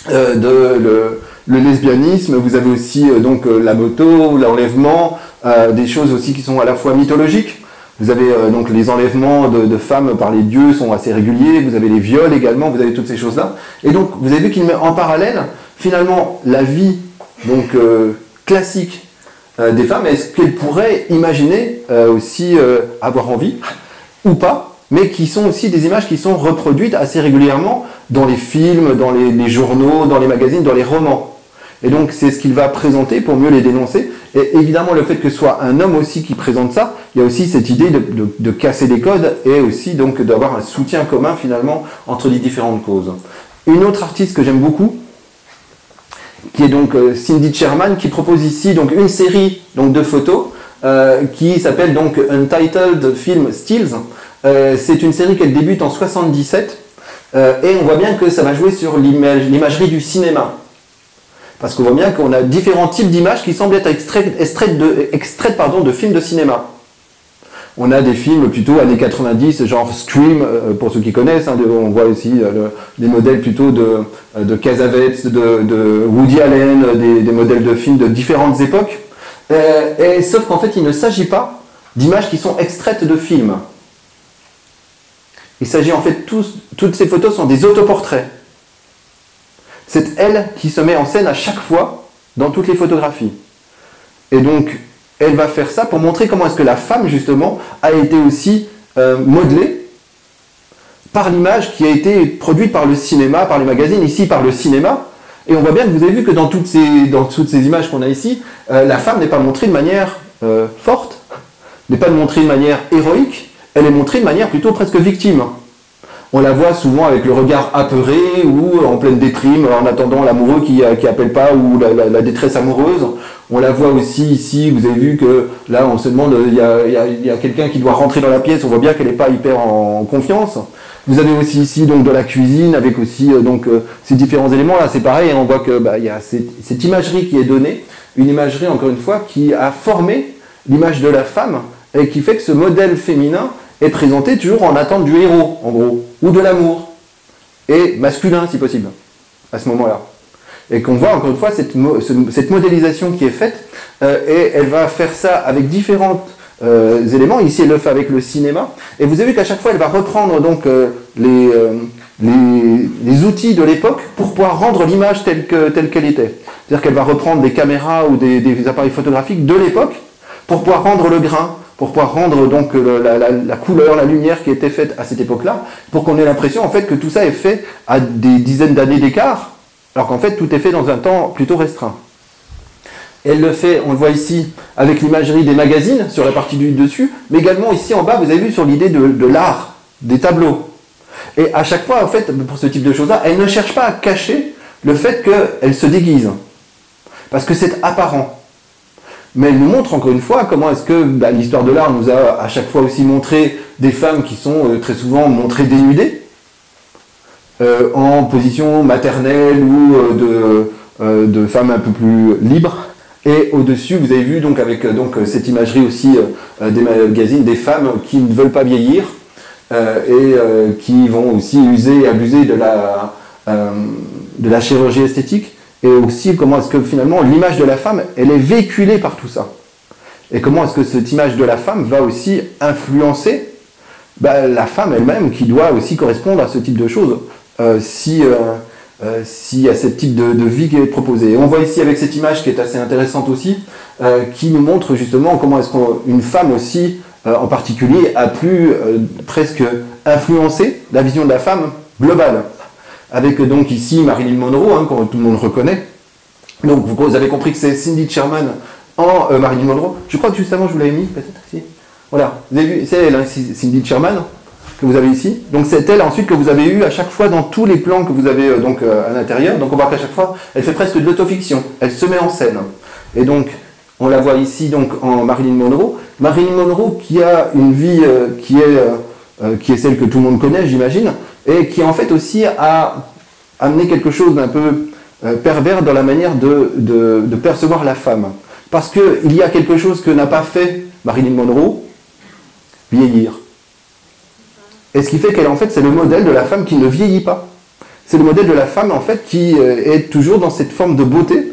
le lesbianisme, vous avez aussi donc la moto, l'enlèvement, des choses aussi qui sont à la fois mythologiques. Vous avez donc les enlèvements de femmes par les dieux sont assez réguliers, vous avez les viols également, vous avez toutes ces choses-là. Et donc vous avez vu qu'il met en parallèle finalement la vie donc classique des femmes, est-ce qu'elles pourraient imaginer aussi avoir envie ou pas, mais qui sont aussi des images qui sont reproduites assez régulièrement dans les films, dans les journaux, dans les magazines, dans les romans. Et donc c'est ce qu'il va présenter pour mieux les dénoncer. Et évidemment le fait que ce soit un homme aussi qui présente ça, il y a aussi cette idée de casser les codes et aussi donc d'avoir un soutien commun finalement entre les différentes causes. Une autre artiste que j'aime beaucoup, qui est donc Cindy Sherman, qui propose ici donc une série donc de photos qui s'appelle donc Untitled Film Stills. C'est une série qu'elle débute en 1977 et on voit bien que ça va jouer sur l'imagerie du cinéma. Parce qu'on voit bien qu'on a différents types d'images qui semblent être extraites de films de cinéma. On a des films plutôt années 90, genre Scream, pour ceux qui connaissent, hein, on voit aussi des modèles plutôt de Cassavetes, de Woody Allen, des modèles de films de différentes époques. Sauf qu'en fait, il ne s'agit pas d'images qui sont extraites de films. Il s'agit en fait, toutes ces photos sont des autoportraits. C'est elle qui se met en scène à chaque fois dans toutes les photographies. Et donc, elle va faire ça pour montrer comment est-ce que la femme, justement, a été aussi modelée par l'image qui a été produite par le cinéma, par les magazines, ici par le cinéma. Et on voit bien que vous avez vu que dans toutes ces images qu'on a ici, la femme n'est pas montrée de manière forte, n'est pas montrée de manière héroïque, elle est montrée de manière plutôt presque victime. On la voit souvent avec le regard apeuré ou en pleine déprime, en attendant l'amoureux qui appelle pas, ou la détresse amoureuse. On la voit aussi ici, vous avez vu que là on se demande, il y a quelqu'un qui doit rentrer dans la pièce, on voit bien qu'elle n'est pas hyper en confiance. Vous avez aussi ici donc de la cuisine avec aussi ces différents éléments là, c'est pareil, on voit que il y a cette imagerie qui est donnée, une imagerie encore une fois qui a formé l'image de la femme et qui fait que ce modèle féminin est présenté toujours en attente du héros, en gros, ou de l'amour, et masculin si possible, à ce moment-là. Et qu'on voit encore une fois cette modélisation qui est faite, et elle va faire ça avec différents éléments. Ici, elle le fait avec le cinéma, et vous avez vu qu'à chaque fois, elle va reprendre donc les outils de l'époque pour pouvoir rendre l'image telle qu'elle était. C'est-à-dire qu'elle va reprendre des caméras ou des appareils photographiques de l'époque pour pouvoir rendre le grain, pour pouvoir rendre donc la couleur, la lumière qui était faite à cette époque-là, pour qu'on ait l'impression en fait que tout ça est fait à des dizaines d'années d'écart, alors qu'en fait tout est fait dans un temps plutôt restreint. Elle le fait, on le voit ici, avec l'imagerie des magazines, sur la partie du dessus, mais également ici en bas, vous avez vu sur l'idée de l'art, des tableaux. Et à chaque fois, en fait, pour ce type de choses-là, elle ne cherche pas à cacher le fait qu'elle se déguise, parce que c'est apparent. Mais elle nous montre encore une fois comment est-ce que l'histoire de l'art nous a à chaque fois aussi montré des femmes qui sont très souvent montrées dénudées, en position maternelle ou de femmes un peu plus libres. Et au-dessus, vous avez vu donc avec cette imagerie aussi des magazines, des femmes qui ne veulent pas vieillir et qui vont aussi user et abuser de la chirurgie esthétique. Et aussi comment est-ce que finalement l'image de la femme, elle est véhiculée par tout ça. Et comment est-ce que cette image de la femme va aussi influencer la femme elle-même qui doit aussi correspondre à ce type de choses, s'il y a ce type de vie qui est proposée. Et on voit ici avec cette image qui est assez intéressante aussi, qui nous montre justement comment est-ce qu'une femme aussi, en particulier, a pu presque influencer la vision de la femme globale. Avec donc ici Marilyn Monroe, hein, que tout le monde reconnaît. Donc vous avez compris que c'est Cindy Sherman en Marilyn Monroe. Je crois que juste avant je vous l'avais mis, peut-être ici. Voilà, vous avez vu, c'est elle, hein, Cindy Sherman, que vous avez ici. Donc c'est elle ensuite que vous avez eu à chaque fois dans tous les plans que vous avez à l'intérieur. Donc on voit qu'à chaque fois, elle fait presque de l'autofiction, elle se met en scène. Et donc on la voit ici donc en Marilyn Monroe. Marilyn Monroe qui a une vie qui est celle que tout le monde connaît, j'imagine, et qui en fait aussi a amené quelque chose d'un peu pervers dans la manière de percevoir la femme. Parce qu'il y a quelque chose que n'a pas fait Marilyn Monroe, vieillir. Et ce qui fait qu'elle en fait c'est le modèle de la femme qui ne vieillit pas. C'est le modèle de la femme en fait qui est toujours dans cette forme de beauté.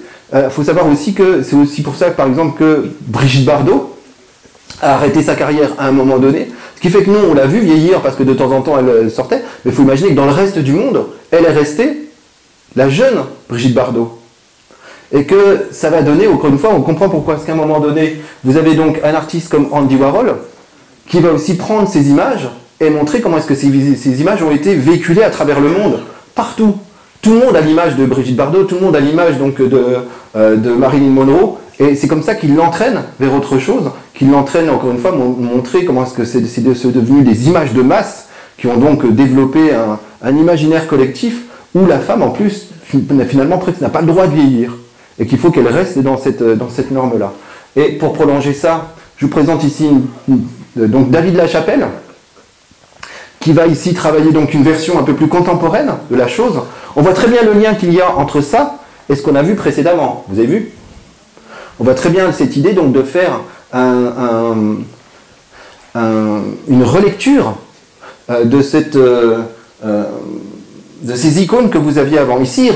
Faut savoir aussi que c'est aussi pour ça par exemple que Brigitte Bardot a arrêté sa carrière à un moment donné. Ce qui fait que nous, on l'a vu vieillir parce que de temps en temps, elle sortait. Mais il faut imaginer que dans le reste du monde, elle est restée la jeune Brigitte Bardot. Et que ça va donner, encore une fois, on comprend pourquoi. Parce qu'à un moment donné, vous avez donc un artiste comme Andy Warhol qui va aussi prendre ces images et montrer comment est-ce que ces images ont été véhiculées à travers le monde, partout. Tout le monde a l'image de Brigitte Bardot, tout le monde a l'image donc de Marilyn Monroe. Et c'est comme ça qu'il l'entraîne vers autre chose, qu'il l'entraîne encore une fois montrer comment est-ce que c'est devenu des images de masse qui ont donc développé un imaginaire collectif où la femme en plus finalement presque n'a pas le droit de vieillir et qu'il faut qu'elle reste dans cette norme-là. Et pour prolonger ça, je vous présente ici donc David Lachapelle qui va ici travailler donc une version un peu plus contemporaine de la chose. On voit très bien le lien qu'il y a entre ça et ce qu'on a vu précédemment. Vous avez vu ? On voit très bien cette idée donc de faire un une relecture de ces icônes que vous aviez avant. Ici,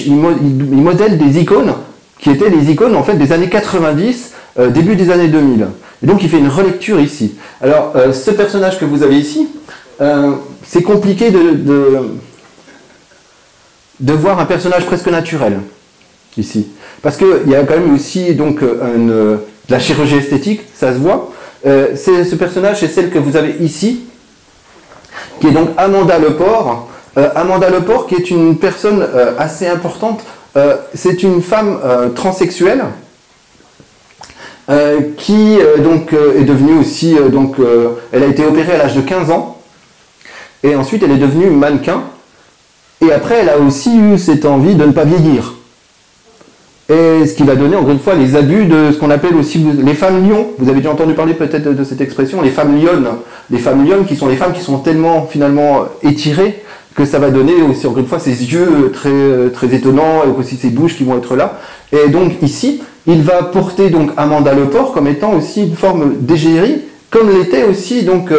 il modèle des icônes qui étaient les icônes en fait des années 90, début des années 2000. Et donc il fait une relecture ici. Alors ce personnage que vous avez ici, c'est compliqué de voir un personnage presque naturel ici. Parce qu'il y a quand même aussi donc, de la chirurgie esthétique, ça se voit. Ce personnage, c'est celle que vous avez ici, qui est donc Amanda Lepore. Amanda Lepore, qui est une personne assez importante, c'est une femme transsexuelle qui donc, est devenue aussi, elle a été opérée à l'âge de 15 ans, et ensuite elle est devenue mannequin, et après elle a aussi eu cette envie de ne pas vieillir. Et ce qui va donner, encore une fois, les abus de ce qu'on appelle aussi les femmes lions. Vous avez déjà entendu parler peut-être de cette expression, les femmes lionnes. Les femmes lionnes qui sont les femmes qui sont tellement, finalement, étirées, que ça va donner aussi, encore une fois, ces yeux très étonnants, et aussi ces bouches qui vont être là. Et donc, ici, il va porter donc Amanda Lepore comme étant aussi une forme d'égérie, comme l'était aussi donc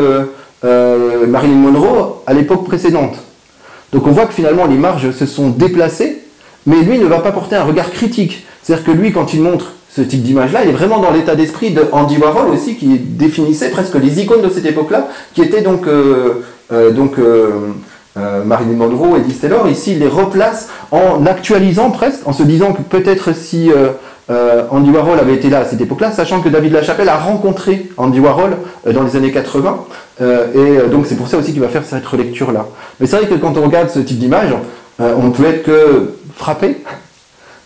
Marilyn Monroe à l'époque précédente. Donc on voit que finalement les marges se sont déplacées, mais lui ne va pas porter un regard critique. C'est-à-dire que lui, quand il montre ce type d'image-là, il est vraiment dans l'état d'esprit de Andy Warhol aussi, qui définissait presque les icônes de cette époque-là, qui étaient donc Marilyn Monroe et Liz Taylor. Ici, il les replace en actualisant presque, en se disant que peut-être si Andy Warhol avait été là à cette époque-là, sachant que David LaChapelle a rencontré Andy Warhol dans les années 80, donc c'est pour ça aussi qu'il va faire cette relecture-là. Mais c'est vrai que quand on regarde ce type d'image, on ne peut être que frappé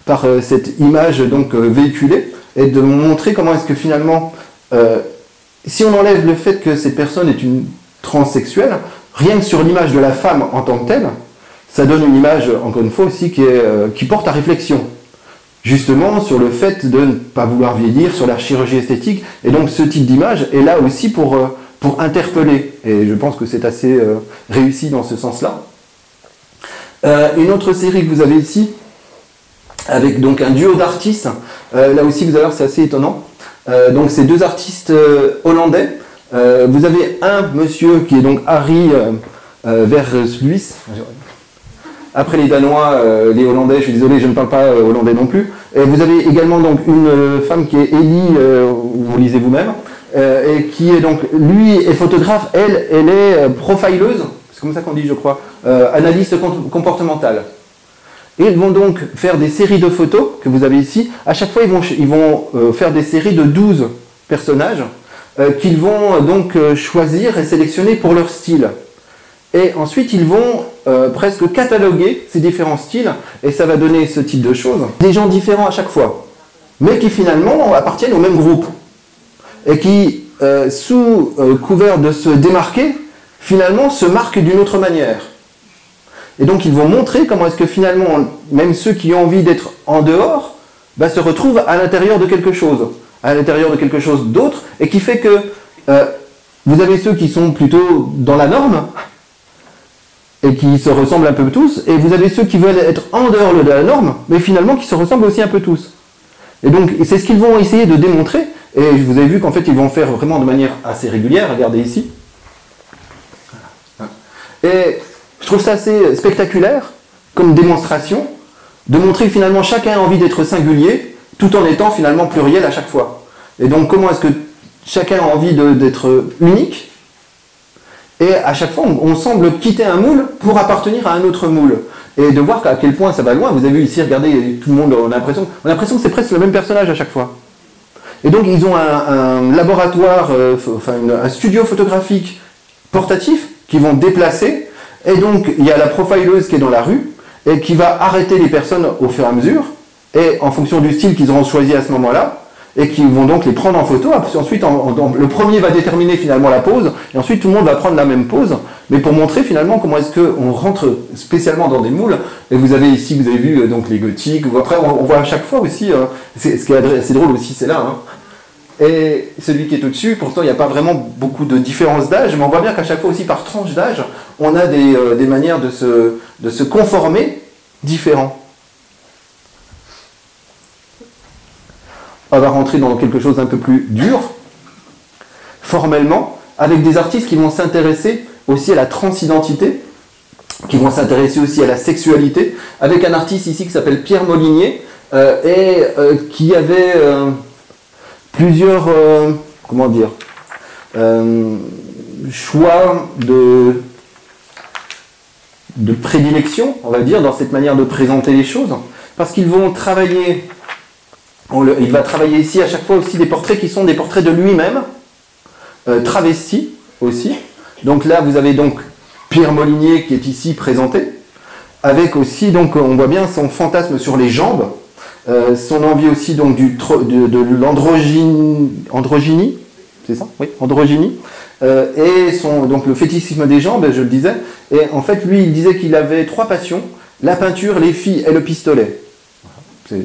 par cette image donc véhiculée, et de montrer comment est-ce que finalement, si on enlève le fait que cette personne est une transsexuelle, rien que sur l'image de la femme en tant que telle, ça donne une image, encore une fois aussi, qui porte à réflexion. Justement sur le fait de ne pas vouloir vieillir, sur la chirurgie esthétique, et donc ce type d'image est là aussi pour interpeller, et je pense que c'est assez réussi dans ce sens-là. Une autre série que vous avez ici, avec donc un duo d'artistes, là aussi vous allez voir c'est assez étonnant, donc c'est deux artistes hollandais. Vous avez un monsieur qui est donc Harry Verluis. Après les Danois, les Hollandais, je suis désolé, je ne parle pas hollandais non plus. Et vous avez également donc une femme qui est Ellie, vous lisez vous-même, et qui est donc, lui est photographe, elle est profileuse, c'est comme ça qu'on dit je crois, analyste comportementale. Et ils vont donc faire des séries de photos que vous avez ici. À chaque fois, ils vont faire des séries de 12 personnages qu'ils vont donc choisir et sélectionner pour leur style. Et ensuite, ils vont presque cataloguer ces différents styles, et ça va donner ce type de choses. Des gens différents à chaque fois, mais qui finalement appartiennent au même groupe, et qui, sous couvert de se démarquer, finalement se marquent d'une autre manière. Et donc ils vont montrer comment est-ce que finalement, même ceux qui ont envie d'être en dehors, se retrouvent à l'intérieur de quelque chose d'autre, et qui fait que vous avez ceux qui sont plutôt dans la norme, et qui se ressemblent un peu tous, et vous avez ceux qui veulent être en dehors de la norme, mais finalement qui se ressemblent aussi un peu tous. Et donc c'est ce qu'ils vont essayer de démontrer, et vous avez vu qu'en fait ils vont faire vraiment de manière assez régulière, regardez ici. Et je trouve ça assez spectaculaire, comme démonstration, de montrer que finalement chacun a envie d'être singulier, tout en étant finalement pluriel à chaque fois. Et donc comment est-ce que chacun a envie d'être unique, et à chaque fois on semble quitter un moule pour appartenir à un autre moule. Et de voir à quel point ça va loin, vous avez vu ici, regardez, tout le monde, on a l'impression que c'est presque le même personnage à chaque fois. Et donc ils ont un laboratoire, un studio photographique portatif qu'ils vont déplacer, et donc il y a la profileuse qui est dans la rue, et qui va arrêter les personnes au fur et à mesure, et en fonction du style qu'ils auront choisi à ce moment-là, et qui vont donc les prendre en photo. Ensuite, le premier va déterminer finalement la pose, et ensuite tout le monde va prendre la même pose, mais pour montrer finalement comment est-ce qu'on rentre spécialement dans des moules. Et vous avez ici, vous avez vu donc les gothiques, après on voit à chaque fois aussi, ce qui est assez drôle aussi, c'est là, hein. Et celui qui est au-dessus, pourtant il n'y a pas vraiment beaucoup de différence d'âge, mais on voit bien qu'à chaque fois aussi par tranche d'âge, on a des manières de se conformer différents. On va rentrer dans quelque chose d'un peu plus dur. Formellement, avec des artistes qui vont s'intéresser aussi à la transidentité, qui vont s'intéresser aussi à la sexualité, avec un artiste ici qui s'appelle Pierre Molinier, qui avait plusieurs, comment dire, choix de prédilection, on va dire, dans cette manière de présenter les choses, parce qu'ils vont travailler, il va travailler ici à chaque fois aussi des portraits qui sont des portraits de lui-même, travestis aussi. Donc là, vous avez donc Pierre Molinier qui est ici présenté, avec aussi, donc, on voit bien son fantasme sur les jambes, son envie aussi donc de l'androgynie, c'est ça? Oui, androgynie, et donc le fétichisme des jambes, je le disais. Et en fait, lui, il disait qu'il avait 3 passions: la peinture, les filles et le pistolet. C'est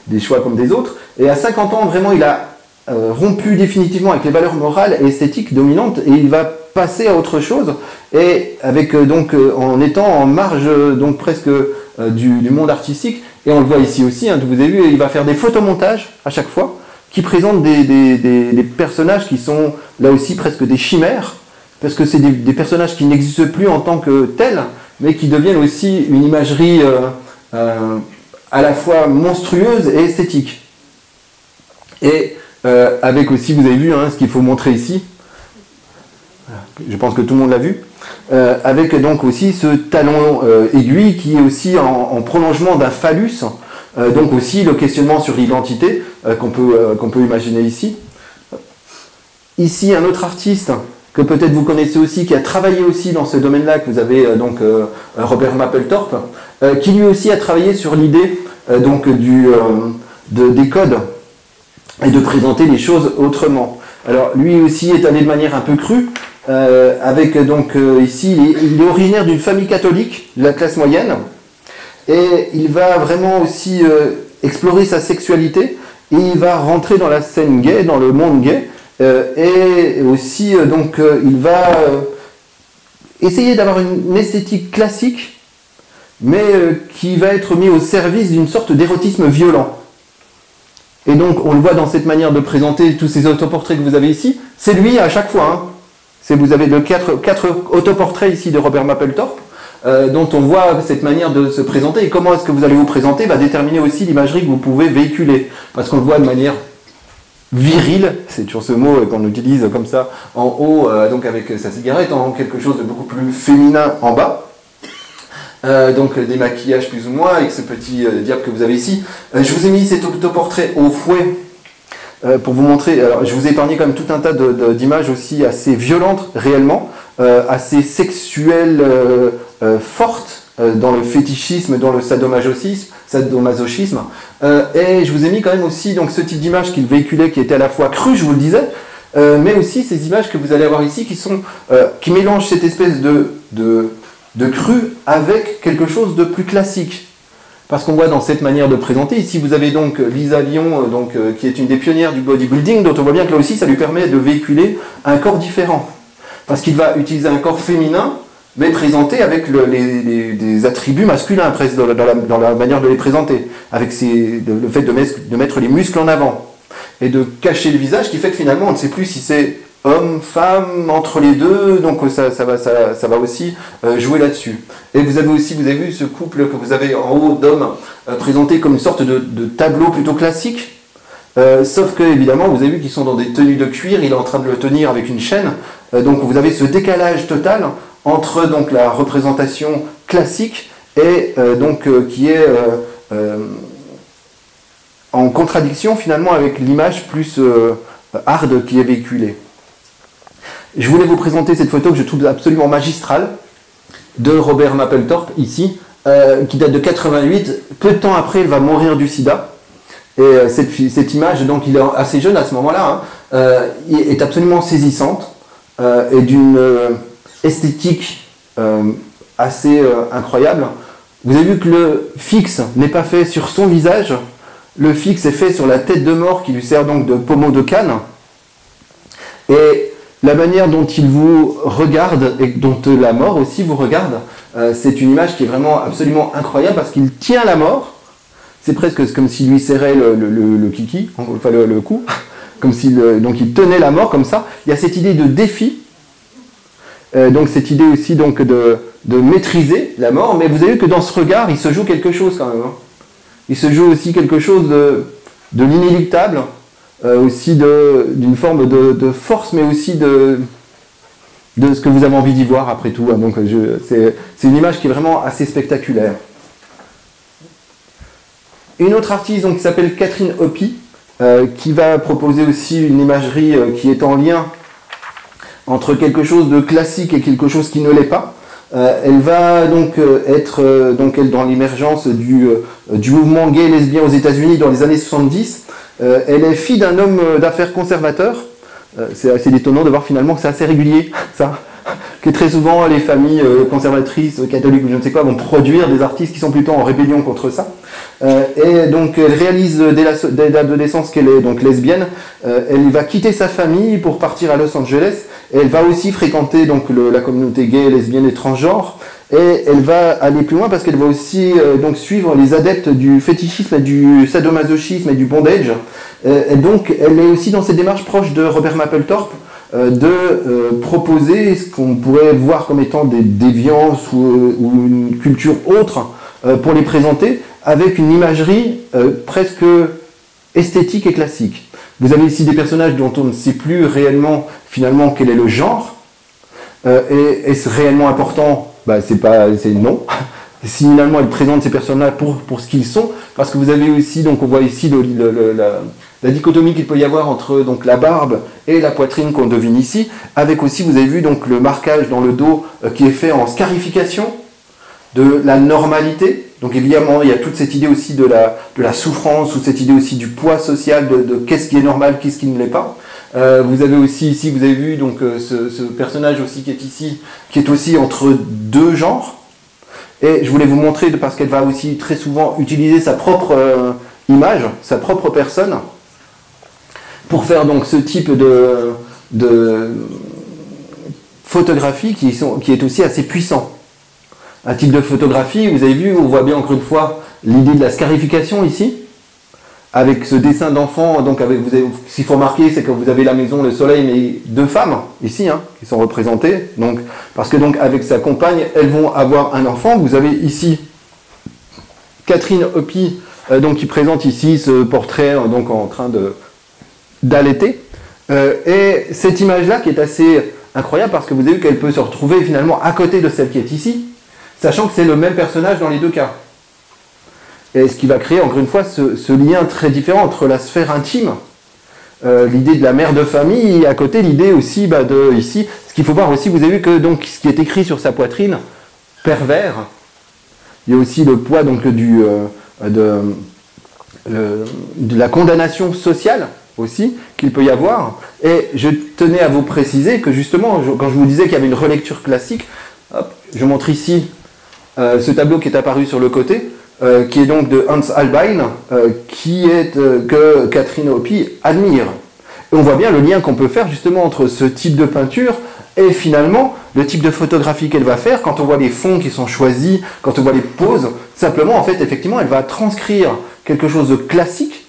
des choix comme des autres. Et à 50 ans, vraiment, il a rompu définitivement avec les valeurs morales et esthétiques dominantes, et il va passer à autre chose, et avec donc en étant en marge donc presque du monde artistique. Et on le voit ici aussi, hein, vous avez vu, il va faire des photomontages à chaque fois qui présentent des personnages qui sont là aussi presque des chimères, parce que c'est des personnages qui n'existent plus en tant que tels, mais qui deviennent aussi une imagerie à la fois monstrueuse et esthétique. Et avec aussi, vous avez vu, hein, ce qu'il faut montrer ici, je pense que tout le monde l'a vu, avec donc aussi ce talon aiguille qui est aussi en prolongement d'un phallus, donc aussi le questionnement sur l'identité qu'on peut imaginer ici. Ici, un autre artiste que peut-être vous connaissez aussi, qui a travaillé aussi dans ce domaine-là, que vous avez donc Robert Mapplethorpe, qui lui aussi a travaillé sur l'idée donc des codes et de présenter les choses autrement. Alors lui aussi est allé de manière un peu crue, avec donc ici, il est originaire d'une famille catholique, de la classe moyenne, et il va vraiment aussi explorer sa sexualité, et il va rentrer dans la scène gay, dans le monde gay, et aussi donc il va essayer d'avoir une esthétique classique, mais qui va être mis au service d'une sorte d'érotisme violent. Et donc on le voit dans cette manière de présenter tous ces autoportraits que vous avez ici, c'est lui à chaque fois, hein. Vous avez quatre autoportraits ici de Robert Mapplethorpe, dont on voit cette manière de se présenter, et comment est-ce que vous allez vous présenter va déterminer aussi l'imagerie que vous pouvez véhiculer, parce qu'on le voit de manière virile, c'est toujours ce mot qu'on utilise comme ça en haut, donc avec sa cigarette, en quelque chose de beaucoup plus féminin en bas. Donc des maquillages plus ou moins, avec ce petit diable que vous avez ici. Je vous ai mis cet autoportrait au fouet pour vous montrer. Alors, je vous ai épargné quand même tout un tas d'images aussi assez violentes réellement, assez sexuelles, fortes, dans le fétichisme, dans le sadomasochisme. Et je vous ai mis quand même aussi donc, ce type d'image qu'il véhiculait, qui était à la fois cru, je vous le disais, mais aussi ces images que vous allez avoir ici qui mélangent cette espèce de cru avec quelque chose de plus classique. Parce qu'on voit dans cette manière de présenter, ici vous avez donc Lisa Lyon, qui est une des pionnières du bodybuilding, dont on voit bien que là aussi ça lui permet de véhiculer un corps différent. Parce qu'il va utiliser un corps féminin, mais présenté avec des attributs masculins presque dans la manière de les présenter, avec le fait de mettre les muscles en avant, et de cacher le visage, qui fait que finalement on ne sait plus si c'est homme, femme, entre les deux, donc ça va aussi jouer là-dessus. Et vous avez vu ce couple que vous avez en haut d'hommes présenté comme une sorte de tableau plutôt classique, sauf que évidemment vous avez vu qu'ils sont dans des tenues de cuir, il est en train de le tenir avec une chaîne, donc vous avez ce décalage total entre donc la représentation classique et qui est en contradiction finalement avec l'image plus hard qui est véhiculée. Je voulais vous présenter cette photo que je trouve absolument magistrale de Robert Mapplethorpe, ici, qui date de 88. Peu de temps après, il va mourir du sida. Et cette image, donc il est assez jeune à ce moment-là, est absolument saisissante et d'une esthétique assez incroyable. Vous avez vu que le fixe n'est pas fait sur son visage, le fixe est fait sur la tête de mort qui lui sert donc de pommeau de canne. Et la manière dont il vous regarde et dont la mort aussi vous regarde, c'est une image qui est vraiment absolument incroyable parce qu'il tient la mort. C'est presque comme s'il lui serrait le kiki, enfin le cou. comme s'il donc il tenait la mort comme ça. Il y a cette idée de défi, donc cette idée aussi donc de maîtriser la mort, mais vous avez vu que dans ce regard, il se joue quelque chose quand même. Hein. Il se joue aussi quelque chose de l'inéluctable, aussi d'une forme de force, mais aussi de ce que vous avez envie d'y voir après tout. Hein. Donc c'est une image qui est vraiment assez spectaculaire. Une autre artiste donc, qui s'appelle Catherine Hopi, qui va proposer aussi une imagerie qui est en lien entre quelque chose de classique et quelque chose qui ne l'est pas. Elle va donc être elle, dans l'émergence du mouvement gay et lesbien aux États-Unis dans les années 70. Elle est fille d'un homme d'affaires conservateur. C'est assez étonnant de voir finalement que c'est assez régulier, ça. Que très souvent les familles conservatrices, catholiques ou je ne sais quoi vont produire des artistes qui sont plutôt en rébellion contre ça. Et donc elle réalise dès l'adolescence qu'elle est donc lesbienne. Elle va quitter sa famille pour partir à Los Angeles. Et elle va aussi fréquenter donc la communauté gay, lesbienne et transgenre. Et elle va aller plus loin parce qu'elle va aussi donc suivre les adeptes du fétichisme et du sadomasochisme et du bondage. Et donc elle est aussi dans cette démarche proche de Robert Mapplethorpe, de proposer ce qu'on pourrait voir comme étant des déviances ou une culture autre pour les présenter avec une imagerie presque esthétique et classique. Vous avez ici des personnages dont on ne sait plus réellement finalement quel est le genre. Et est-ce réellement important? C'est non. Si finalement elle présente ces personnages pour ce qu'ils sont, parce que vous avez aussi, donc on voit ici la dichotomie qu'il peut y avoir entre donc la barbe et la poitrine qu'on devine ici, avec aussi, vous avez vu donc le marquage dans le dos qui est fait en scarification de la normalité. Donc évidemment, il y a toute cette idée aussi de la souffrance, ou cette idée aussi du poids social, de qu'est-ce qui est normal, qu'est-ce qui ne l'est pas. Vous avez aussi ici, vous avez vu donc ce personnage aussi qui est ici, qui est aussi entre deux genres. Et je voulais vous montrer, parce qu'elle va aussi très souvent utiliser sa propre image, sa propre personne, pour faire donc ce type de photographie qui est aussi assez puissant. Un type de photographie, vous avez vu, on voit bien encore une fois l'idée de la scarification ici, avec ce dessin d'enfant. Donc ce qu'il faut remarquer, c'est que vous avez la maison, le soleil, mais deux femmes ici qui sont représentées. Donc, parce que donc avec sa compagne, elles vont avoir un enfant. Vous avez ici Catherine Hopi, donc qui présente ici ce portrait donc en train d'allaiter. Et cette image-là qui est assez incroyable parce que vous avez vu qu'elle peut se retrouver finalement à côté de celle qui est ici, sachant que c'est le même personnage dans les deux cas. Et ce qui va créer, encore une fois, ce lien très différent entre la sphère intime, l'idée de la mère de famille, et à côté l'idée aussi de ici. Ce qu'il faut voir aussi, vous avez vu que donc, ce qui est écrit sur sa poitrine, pervers, il y a aussi le poids donc, de la condamnation sociale aussi qu'il peut y avoir. Et je tenais à vous préciser que justement, quand je vous disais qu'il y avait une relecture classique, hop, je montre ici ce tableau qui est apparu sur le côté, qui est donc de Hans Holbein, que Catherine Hopi admire. Et on voit bien le lien qu'on peut faire justement entre ce type de peinture et finalement le type de photographie qu'elle va faire quand on voit les fonds qui sont choisis, quand on voit les poses. Simplement, en fait, effectivement, elle va transcrire quelque chose de classique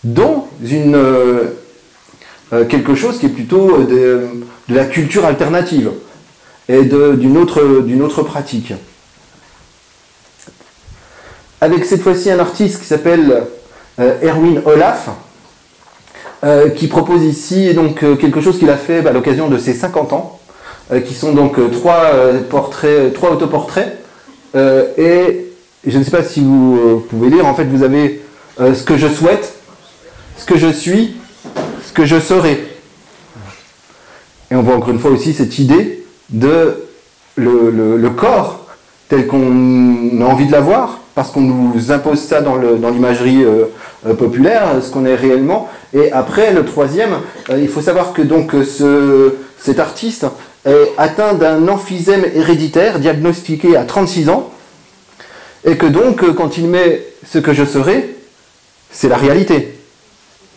dans quelque chose qui est plutôt de la culture alternative et d'une autre pratique. Avec cette fois-ci un artiste qui s'appelle Erwin Olaf, qui propose ici donc, quelque chose qu'il a fait à l'occasion de ses 50 ans, qui sont donc trois autoportraits, et je ne sais pas si vous pouvez lire, en fait vous avez ce que je souhaite, ce que je suis, ce que je serai. Et on voit encore une fois aussi cette idée de le corps tel qu'on a envie de l'avoir, parce qu'on nous impose ça dans l'imagerie populaire, ce qu'on est réellement. Et après, le troisième, il faut savoir que donc cet artiste est atteint d'un emphysème héréditaire, diagnostiqué à 36 ans, et que donc, quand il met ce que je serai, c'est la réalité.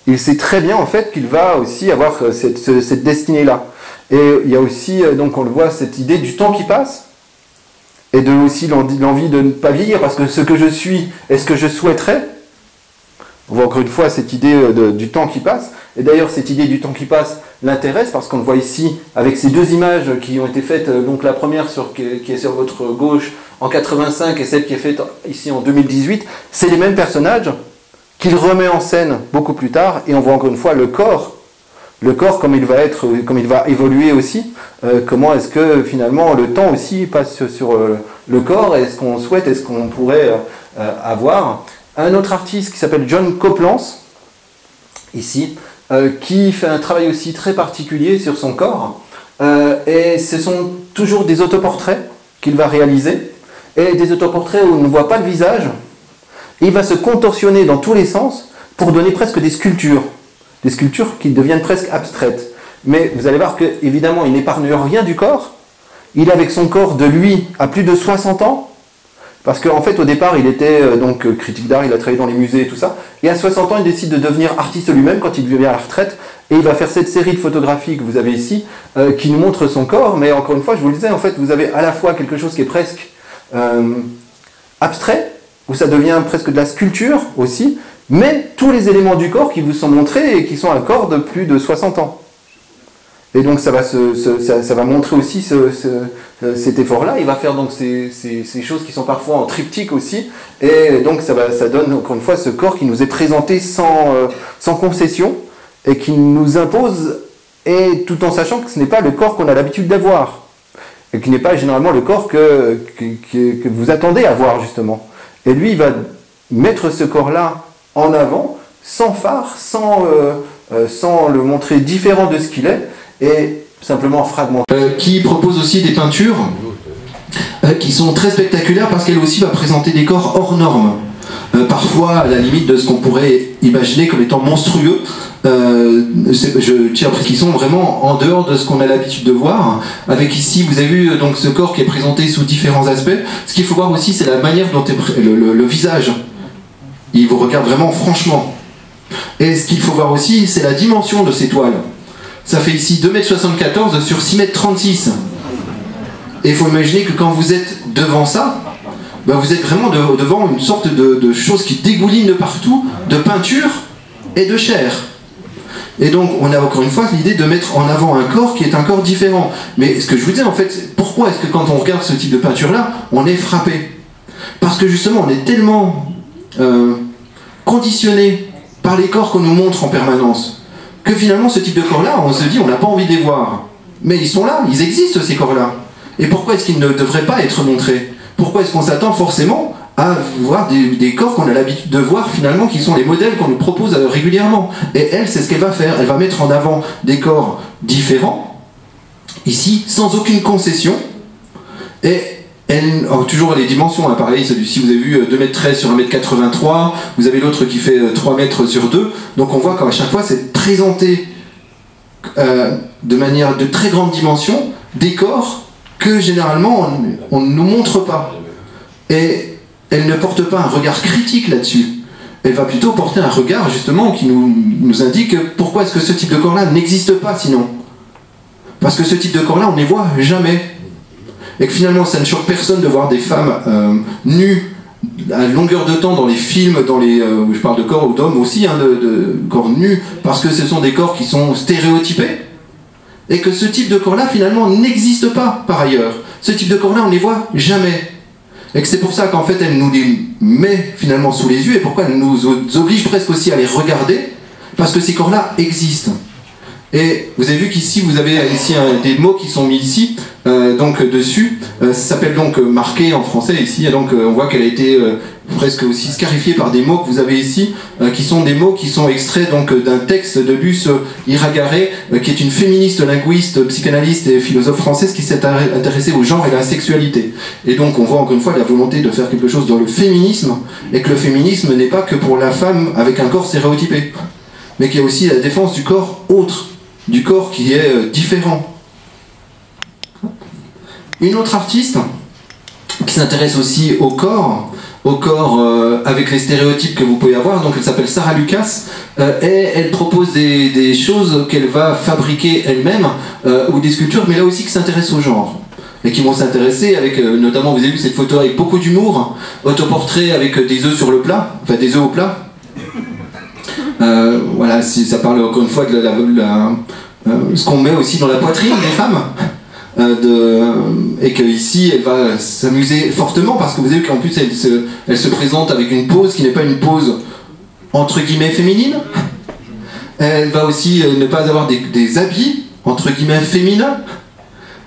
Il sait très bien, en fait, qu'il va aussi avoir cette destinée-là. Et il y a aussi, donc on le voit, cette idée du temps qui passe, et aussi l'envie de ne pas vieillir, parce que ce que je suis et ce que je souhaiterais On voit encore une fois cette idée du temps qui passe. Et d'ailleurs, cette idée du temps qui passe l'intéresse parce qu'on le voit ici avec ces deux images qui ont été faites. Donc la première qui est sur votre gauche en 85 et celle qui est faite ici en 2018. C'est les mêmes personnages qu'il remet en scène beaucoup plus tard. Et on voit encore une fois le corps comme il va évoluer aussi. Comment est-ce que finalement le temps aussi passe sur le corps. Est-ce qu'on souhaite, est-ce qu'on pourrait avoir un autre artiste qui s'appelle John Coplance, ici, qui fait un travail aussi très particulier sur son corps. Et ce sont toujours des autoportraits qu'il va réaliser, et des autoportraits où on ne voit pas le visage. Et il va se contorsionner dans tous les sens pour donner presque des sculptures qui deviennent presque abstraites. Mais vous allez voir qu'évidemment, il n'épargne rien du corps. Il est avec son corps de lui à plus de 60 ans, parce qu'en fait, au départ, il était donc critique d'art, il a travaillé dans les musées et tout ça. Et à 60 ans, il décide de devenir artiste lui-même quand il devient à la retraite. Et il va faire cette série de photographies que vous avez ici, qui nous montre son corps. Mais encore une fois, je vous le disais, en fait, vous avez à la fois quelque chose qui est presque abstrait, où ça devient presque de la sculpture aussi, mais tous les éléments du corps qui vous sont montrés et qui sont un corps de plus de 60 ans. Et donc ça va montrer aussi cet effort-là. Il va faire donc ces choses qui sont parfois en triptyque aussi. Et donc ça donne encore une fois ce corps qui nous est présenté sans concession et qui nous impose, et tout en sachant que ce n'est pas le corps qu'on a l'habitude d'avoir. Et qui n'est pas généralement le corps que vous attendez à voir justement. Et lui, il va mettre ce corps-là en avant, sans phare, sans le montrer différent de ce qu'il est, et simplement fragmenté. Qui propose aussi des peintures qui sont très spectaculaires parce qu'elle aussi va présenter des corps hors normes. Parfois à la limite de ce qu'on pourrait imaginer comme étant monstrueux. Je tiens à préciser qu'ils sont vraiment en dehors de ce qu'on a l'habitude de voir. Avec ici, vous avez vu donc ce corps qui est présenté sous différents aspects. Ce qu'il faut voir aussi, c'est la manière dont est le visage. Il vous regarde vraiment franchement. Et ce qu'il faut voir aussi, c'est la dimension de ces toiles. Ça fait ici 2,74 m sur 6,36 m. Et il faut imaginer que quand vous êtes devant ça, ben vous êtes vraiment devant une sorte de chose qui dégouline de partout, de peinture et de chair. Et donc on a encore une fois l'idée de mettre en avant un corps qui est un corps différent. Mais ce que je vous disais en fait, pourquoi est-ce que quand on regarde ce type de peinture-là, on est frappé? Parce que justement on est tellement conditionné par les corps qu'on nous montre en permanence, que finalement ce type de corps-là, on se dit on n'a pas envie de les voir. Mais ils sont là, ils existent ces corps-là. Et pourquoi est-ce qu'ils ne devraient pas être montrés? Pourquoi est-ce qu'on s'attend forcément à voir des corps qu'on a l'habitude de voir finalement, qui sont les modèles qu'on nous propose régulièrement? Et elle, c'est ce qu'elle va faire. Elle va mettre en avant des corps différents, ici, sans aucune concession. Et elle, toujours les dimensions, hein, pareil, celui-ci vous avez vu 2,13 m sur 1,83 m, vous avez l'autre qui fait 3 m sur 2. Donc on voit qu'à chaque fois c'est présenté de manière de très grande dimension des corps que généralement on ne nous montre pas. Et elle ne porte pas un regard critique là-dessus. Elle va plutôt porter un regard justement qui nous indique pourquoi est-ce que ce type de corps-là n'existe pas sinon. Parce que ce type de corps-là, on ne les voit jamais. Et que finalement, ça ne choque personne de voir des femmes nues à longueur de temps dans les films, je parle de corps ou d'hommes aussi, hein, de corps nus, parce que ce sont des corps qui sont stéréotypés. Et que ce type de corps-là, finalement, n'existe pas par ailleurs. Ce type de corps-là, on ne les voit jamais. Et que c'est pour ça qu'en fait, elle nous les met finalement sous les yeux, et pourquoi elle nous oblige presque aussi à les regarder, parce que ces corps-là existent. Et vous avez vu qu'ici, vous avez ici des mots qui sont mis ici, donc dessus. Ça s'appelle donc marqué en français ici, et donc on voit qu'elle a été presque aussi scarifiée par des mots que vous avez ici, qui sont des mots qui sont extraits donc d'un texte de Luce Irigaray, qui est une féministe linguiste, psychanalyste et philosophe française qui s'est intéressée au genre et à la sexualité. Et donc on voit encore une fois la volonté de faire quelque chose dans le féminisme, et que le féminisme n'est pas que pour la femme avec un corps stéréotypé, mais qu'il y a aussi la défense du corps autre, du corps qui est différent. Une autre artiste qui s'intéresse aussi au corps avec les stéréotypes que vous pouvez avoir, donc elle s'appelle Sarah Lucas, et elle propose des choses qu'elle va fabriquer elle-même, ou des sculptures, mais là aussi qui s'intéressent au genre, et qui vont s'intéresser avec, notamment vous avez vu cette photo avec beaucoup d'humour, autoportrait avec des œufs sur le plat, enfin des œufs au plat. Voilà, ça parle encore une fois de ce qu'on met aussi dans la poitrine des femmes. Et qu'ici elle va s'amuser fortement parce que vous avez vu qu'en plus elle se présente avec une pose qui n'est pas une pose entre guillemets féminine. Elle va aussi ne pas avoir des habits entre guillemets féminins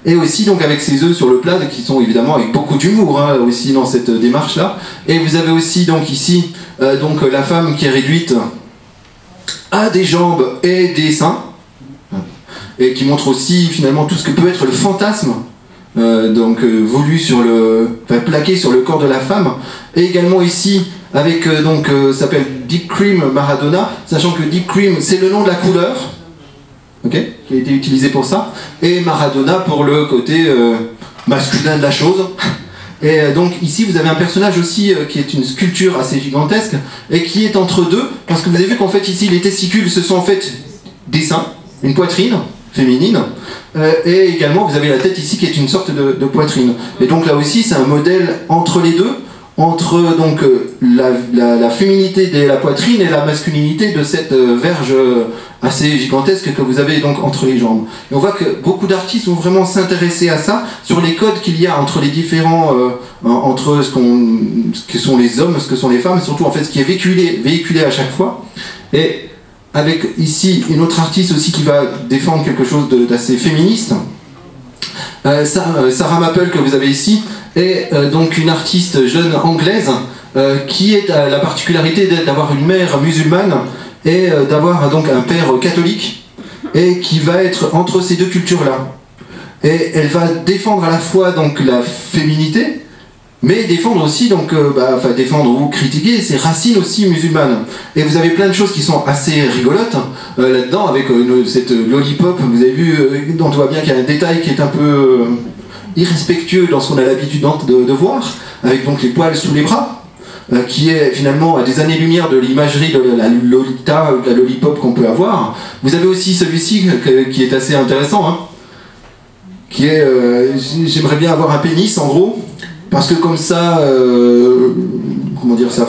et aussi donc avec ses œufs sur le plat qui sont évidemment avec beaucoup d'humour hein, aussi dans cette démarche là. Et vous avez aussi donc ici donc la femme qui est réduite à des jambes et des seins. Et qui montre aussi finalement tout ce que peut être le fantasme voulu plaqué sur le corps de la femme. Et également ici avec ça s'appelle Deep Cream Maradona, sachant que Deep Cream c'est le nom de la couleur, qui a été utilisé pour ça, et Maradona pour le côté masculin de la chose. Et donc ici vous avez un personnage aussi qui est une sculpture assez gigantesque et qui est entre deux, parce que vous avez vu qu'en fait ici les testicules ce sont en fait des seins, une poitrine féminine, et également vous avez la tête ici qui est une sorte de poitrine. Et donc là aussi c'est un modèle entre les deux, entre donc la féminité de la poitrine et la masculinité de cette verge assez gigantesque que vous avez donc entre les jambes. Et on voit que beaucoup d'artistes vont vraiment s'intéresser à ça, sur les codes qu'il y a entre les différents, entre ce que sont les hommes, ce que sont les femmes, et surtout en fait ce qui est véhiculé à chaque fois. Et avec ici une autre artiste aussi qui va défendre quelque chose d'assez féministe, Sarah Maple que vous avez ici, est donc une artiste jeune anglaise qui a la particularité d'avoir une mère musulmane et d'avoir donc un père catholique, et qui va être entre ces deux cultures-là. Et elle va défendre à la fois donc la féminité, mais défendre aussi, défendre ou critiquer ses racines aussi musulmanes. Et vous avez plein de choses qui sont assez rigolotes là-dedans, avec cette lollipop, vous avez vu, dont on voit bien qu'il y a un détail qui est un peu irrespectueux dans ce qu'on a l'habitude de voir, avec donc les poils sous les bras, qui est finalement à des années-lumière de l'imagerie de la Lolita, de la lollipop qu'on peut avoir. Vous avez aussi celui-ci qui est assez intéressant, hein, qui est j'aimerais bien avoir un pénis en gros, parce que comme ça, comment dire ça,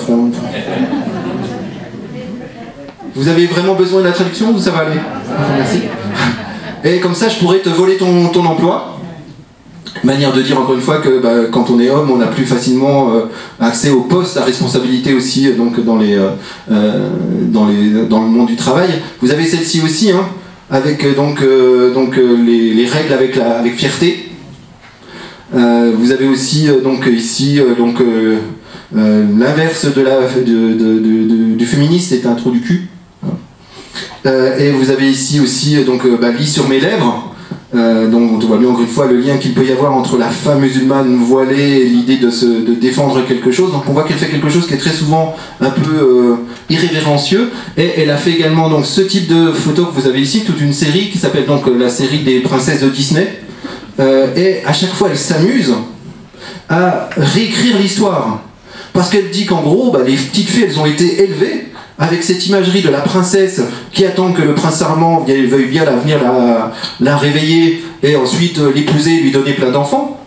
vous avez vraiment besoin de la traduction ou ça va aller? Merci. Et comme ça, je pourrais te voler ton emploi. Manière de dire encore une fois que quand on est homme, on a plus facilement accès aux postes à responsabilité aussi, donc dans le monde du travail. Vous avez celle-ci aussi, hein, avec les règles avec fierté. Vous avez aussi ici l'inverse du féministe est un trou du cul. Et vous avez ici aussi lit sur mes lèvres. Donc on voit bien encore une fois le lien qu'il peut y avoir entre la femme musulmane voilée et l'idée de défendre quelque chose. Donc on voit qu'elle fait quelque chose qui est très souvent un peu irrévérencieux, et elle a fait également donc ce type de photo que vous avez ici, toute une série qui s'appelle donc la série des princesses de Disney, et à chaque fois elle s'amuse à réécrire l'histoire, parce qu'elle dit qu'en gros les petites fées elles ont été élevées avec cette imagerie de la princesse qui attend que le prince charmant veuille bien venir la réveiller et ensuite l'épouser et lui donner plein d'enfants,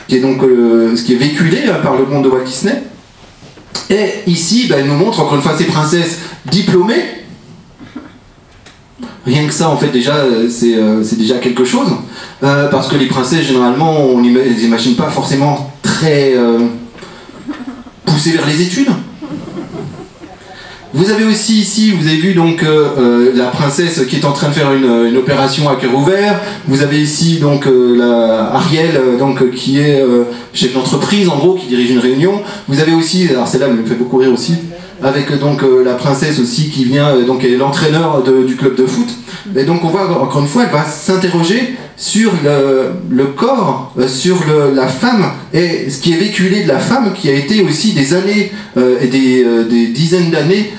qui est donc ce qui est véhiculé par le monde de Walt Disney. Et ici, elle nous montre encore une fois ces princesses diplômées. Rien que ça, en fait, déjà, c'est déjà quelque chose, parce que les princesses, généralement, on ne les imagine pas forcément très poussées vers les études. Vous avez aussi ici, vous avez vu donc la princesse qui est en train de faire une opération à cœur ouvert. Vous avez ici donc Ariel qui est chef d'entreprise en gros, qui dirige une réunion. Vous avez aussi, alors celle-là me fait beaucoup rire aussi, avec la princesse aussi qui vient elle est l'entraîneur du club de foot. Et donc on voit encore une fois, elle va s'interroger sur le corps, sur la femme, et ce qui est véhiculé de la femme, qui a été aussi des années et des dizaines d'années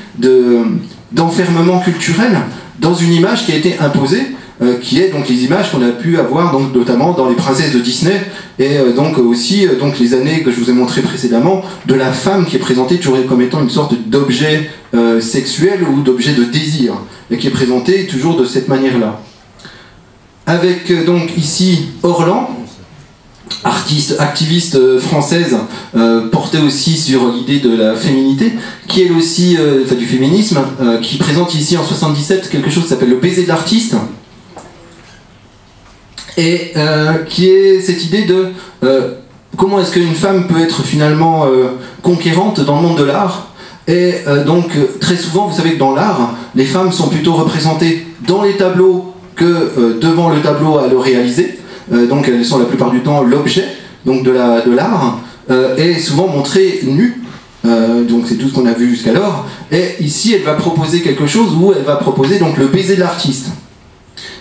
d'enfermement culturel dans une image qui a été imposée, qui est donc les images qu'on a pu avoir donc notamment dans les princesses de Disney, et aussi les années que je vous ai montrées précédemment, de la femme qui est présentée toujours comme étant une sorte d'objet sexuel ou d'objet de désir, et qui est présentée toujours de cette manière-là. Avec donc ici Orlan, artiste, activiste française, portait aussi sur l'idée de la féminité, qui elle aussi, enfin du féminisme, qui présente ici en 77 quelque chose qui s'appelle le baiser de l'artiste, et qui est cette idée de comment est-ce qu'une femme peut être finalement conquérante dans le monde de l'art. Et donc très souvent, vous savez que dans l'art, les femmes sont plutôt représentées dans les tableaux que devant le tableau à le réaliser. Donc elles sont la plupart du temps l'objet donc de l'art, et souvent montrées nues. Donc c'est tout ce qu'on a vu jusqu'alors. Et ici, elle va proposer quelque chose où elle va proposer donc le baiser de l'artiste.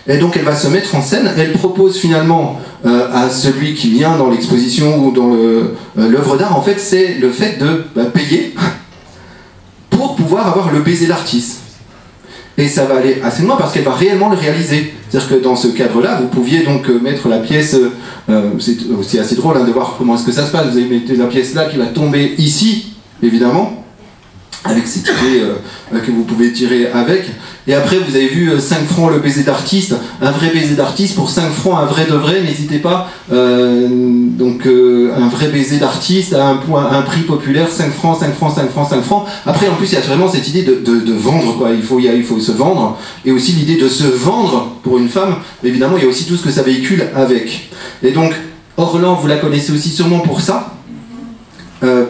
Et donc elle va se mettre en scène. Elle propose finalement à celui qui vient dans l'exposition ou dans l'œuvre d'art, en fait, c'est le fait de payer pour pouvoir avoir le baiser de l'artiste. Et ça va aller assez loin parce qu'elle va réellement le réaliser. C'est-à-dire que dans ce cadre-là, vous pouviez donc mettre la pièce, c'est aussi assez drôle de voir comment est-ce que ça se passe. Vous avez mis la pièce là qui va tomber ici, évidemment, avec cette idée que vous pouvez tirer avec. Et après, vous avez vu 5 francs le baiser d'artiste, un vrai baiser d'artiste pour 5 francs, un vrai de vrai, n'hésitez pas. Donc un vrai baiser d'artiste à un prix populaire, 5 francs, 5 francs, 5 francs, 5 francs. Après, en plus, il y a vraiment cette idée de vendre, quoi. Il faut se vendre. Et aussi l'idée de se vendre pour une femme. Évidemment, il y a aussi tout ce que ça véhicule avec. Et donc, Orlan, vous la connaissez aussi sûrement pour ça.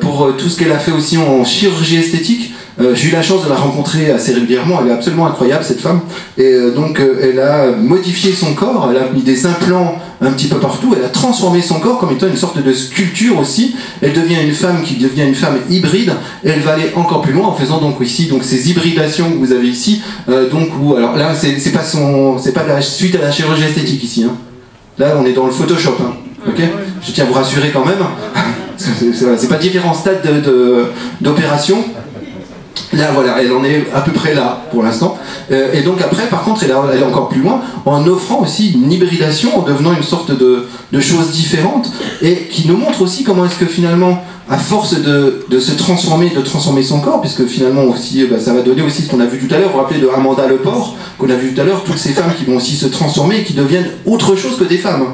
Pour tout ce qu'elle a fait aussi en chirurgie esthétique. J'ai eu la chance de la rencontrer assez régulièrement, elle est absolument incroyable cette femme, et donc elle a modifié son corps, elle a mis des implants un petit peu partout, elle a transformé son corps comme étant une sorte de sculpture aussi. Elle devient une femme qui devient une femme hybride, et elle va aller encore plus loin en faisant donc ici donc ces hybridations que vous avez ici, donc où, alors là c'est pas la suite à la chirurgie esthétique ici, hein. Là on est dans le Photoshop, hein. Okay, je tiens à vous rassurer quand même, c'est pas différents stades d'opération. Là, voilà, elle en est à peu près là pour l'instant. Et donc après, par contre, elle est encore plus loin en offrant aussi une hybridation, en devenant une sorte de chose différente, et qui nous montre aussi comment est-ce que finalement, à force de se transformer, de transformer son corps, puisque finalement aussi, ça va donner aussi ce qu'on a vu tout à l'heure, vous vous rappelez de Amanda Lepore, qu'on a vu tout à l'heure, toutes ces femmes qui vont aussi se transformer et qui deviennent autre chose que des femmes.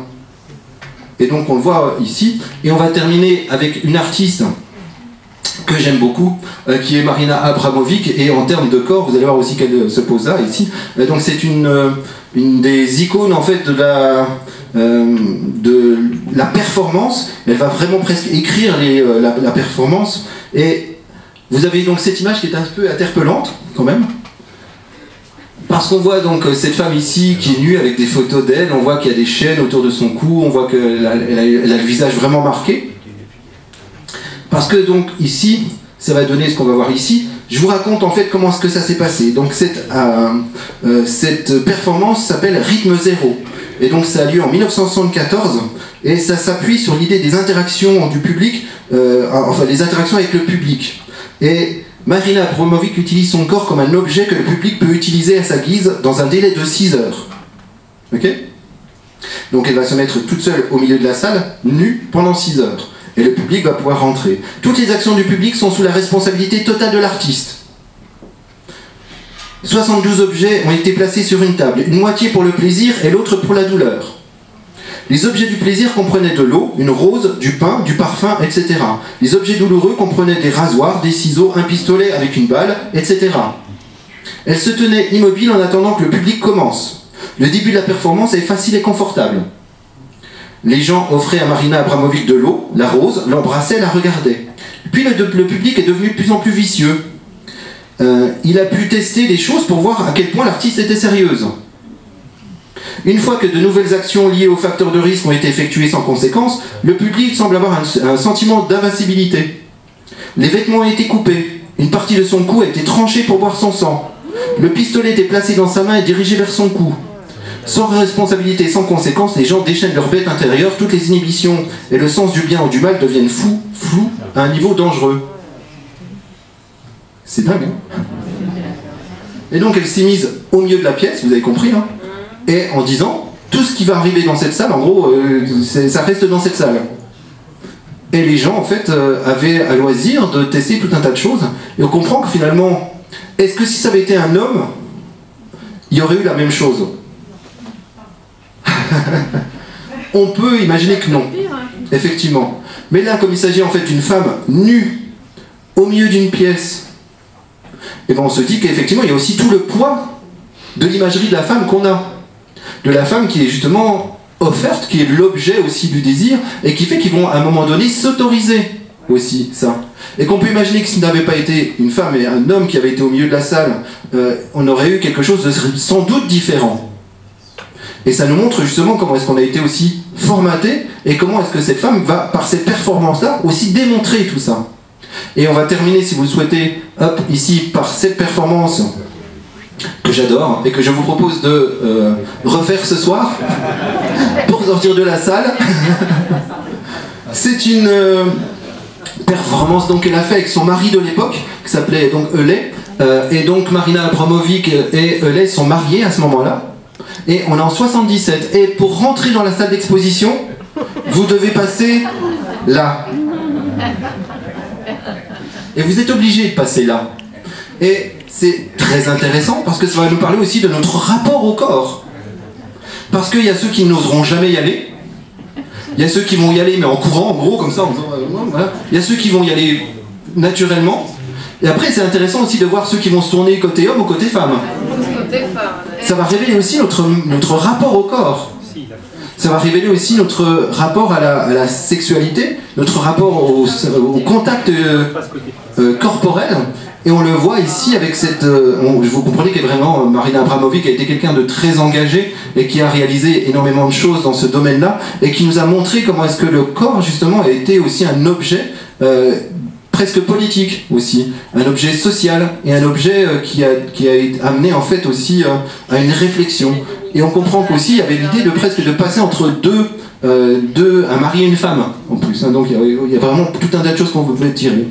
Et donc on le voit ici, et on va terminer avec une artiste que j'aime beaucoup, qui est Marina Abramovic, et en termes de corps, vous allez voir aussi qu'elle se pose là, ici. Donc c'est une des icônes en fait de la performance. Elle va vraiment presque écrire la performance, et vous avez donc cette image qui est un peu interpellante quand même, parce qu'on voit donc cette femme ici qui est nue avec des photos d'elle, on voit qu'il y a des chaînes autour de son cou, on voit qu'elle a le visage vraiment marqué. Parce que donc ici, ça va donner ce qu'on va voir ici. Je vous raconte en fait comment est-ce que ça s'est passé. Donc cette performance s'appelle Rythme Zéro. Et donc ça a lieu en 1974, et ça s'appuie sur l'idée des interactions du public, enfin des interactions avec le public. Et Marina Abramovic utilise son corps comme un objet que le public peut utiliser à sa guise dans un délai de 6 heures. Ok ? Donc elle va se mettre toute seule au milieu de la salle, nue, pendant 6 heures. Et le public va pouvoir rentrer. Toutes les actions du public sont sous la responsabilité totale de l'artiste. 72 objets ont été placés sur une table, une moitié pour le plaisir et l'autre pour la douleur. Les objets du plaisir comprenaient de l'eau, une rose, du pain, du parfum, etc. Les objets douloureux comprenaient des rasoirs, des ciseaux, un pistolet avec une balle, etc. Elle se tenait immobile en attendant que le public commence. Le début de la performance est facile et confortable. Les gens offraient à Marina Abramovic de l'eau, la rose, l'embrassaient, la regardaient. Puis le public est devenu de plus en plus vicieux. Il a pu tester des choses pour voir à quel point l'artiste était sérieuse. Une fois que de nouvelles actions liées aux facteurs de risque ont été effectuées sans conséquence, le public semble avoir un sentiment d'invincibilité. Les vêtements ont été coupés. Une partie de son cou a été tranchée pour boire son sang. Le pistolet était placé dans sa main et dirigé vers son cou. Sans responsabilité, sans conséquence, les gens déchaînent leur bête intérieure, toutes les inhibitions et le sens du bien ou du mal deviennent flous, à un niveau dangereux. C'est dingue, hein? Et donc elle s'est mise au milieu de la pièce, vous avez compris, hein, et en disant, tout ce qui va arriver dans cette salle, en gros, ça reste dans cette salle. Et les gens, en fait, avaient à loisir de tester tout un tas de choses, et on comprend que finalement, est-ce que si ça avait été un homme, il y aurait eu la même chose? On peut imaginer que non. effectivement. Mais là, comme il s'agit en fait d'une femme nue, au milieu d'une pièce, et ben on se dit qu'effectivement, il y a aussi tout le poids de l'imagerie de la femme qu'on a. De la femme qui est justement offerte, qui est l'objet aussi du désir, et qui fait qu'ils vont à un moment donné s'autoriser aussi ça. Et qu'on peut imaginer que s'il n'avait pas été une femme et un homme qui avait été au milieu de la salle, on aurait eu quelque chose de sans doute différent. Et ça nous montre justement comment est-ce qu'on a été aussi formaté, et comment est-ce que cette femme va, par cette performance-là, aussi démontrer tout ça. Et on va terminer, si vous le souhaitez, hop, ici, par cette performance que j'adore, et que je vous propose de refaire ce soir, pour sortir de la salle. C'est une performance donc qu'elle a fait avec son mari de l'époque, qui s'appelait donc Eulet, et donc Marina Abramovic et Eulet sont mariés à ce moment-là. Et on est en 77. Et pour rentrer dans la salle d'exposition, vous devez passer là. Et vous êtes obligé de passer là. Et c'est très intéressant parce que ça va nous parler aussi de notre rapport au corps. Parce qu'il y a ceux qui n'oseront jamais y aller. Il y a ceux qui vont y aller mais en courant, en gros, comme ça, en disant, voilà. Il y a ceux qui vont y aller naturellement. Et après, c'est intéressant aussi de voir ceux qui vont se tourner côté homme ou côté femme. Ça va révéler aussi notre rapport au corps. Ça va révéler aussi notre rapport à la sexualité, notre rapport au contact corporel. Et on le voit ici avec cette... vous comprenez que vraiment Marina Abramovic a été quelqu'un de très engagé et qui a réalisé énormément de choses dans ce domaine-là et qui nous a montré comment est-ce que le corps justement a été aussi un objet presque politique aussi, un objet social et un objet qui a amené en fait aussi à une réflexion. Et on comprend qu'aussi il y avait l'idée de presque de passer entre un mari et une femme en plus. Hein, donc il y a vraiment tout un tas de choses qu'on pouvait tirer.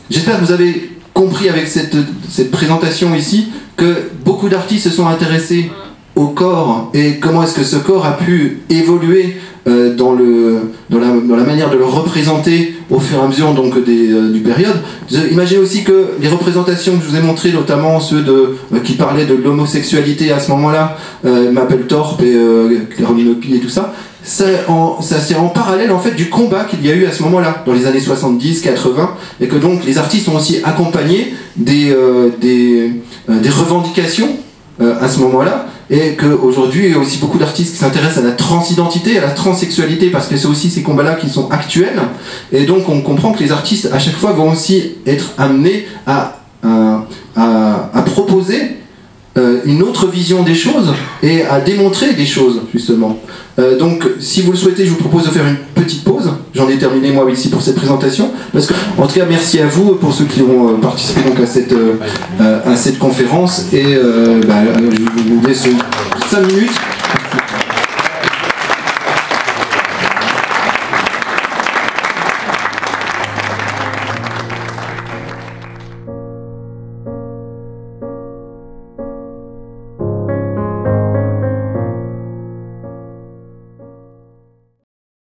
J'espère que vous avez compris avec cette présentation ici que beaucoup d'artistes se sont intéressés au corps et comment est-ce que ce corps a pu évoluer dans la manière de le représenter au fur et à mesure donc du période. Imaginez aussi que les représentations que je vous ai montrées, notamment ceux qui parlaient de l'homosexualité à ce moment-là, Mapplethorpe et Caroline Opie et tout ça, ça c'est en parallèle en fait du combat qu'il y a eu à ce moment-là, dans les années 70, 80, et que donc les artistes ont aussi accompagné des revendications à ce moment-là, et qu'aujourd'hui il y a aussi beaucoup d'artistes qui s'intéressent à la transidentité, à la transsexualité, parce que c'est aussi ces combats-là qui sont actuels, et donc on comprend que les artistes à chaque fois vont aussi être amenés à proposer une autre vision des choses et à démontrer des choses justement. Donc si vous le souhaitez, je vous propose de faire une petite pause. J'en ai terminé moi ici pour cette présentation, parce que, en tout cas merci à vous pour ceux qui ont participé donc à cette conférence, et je vous laisse 5 minutes.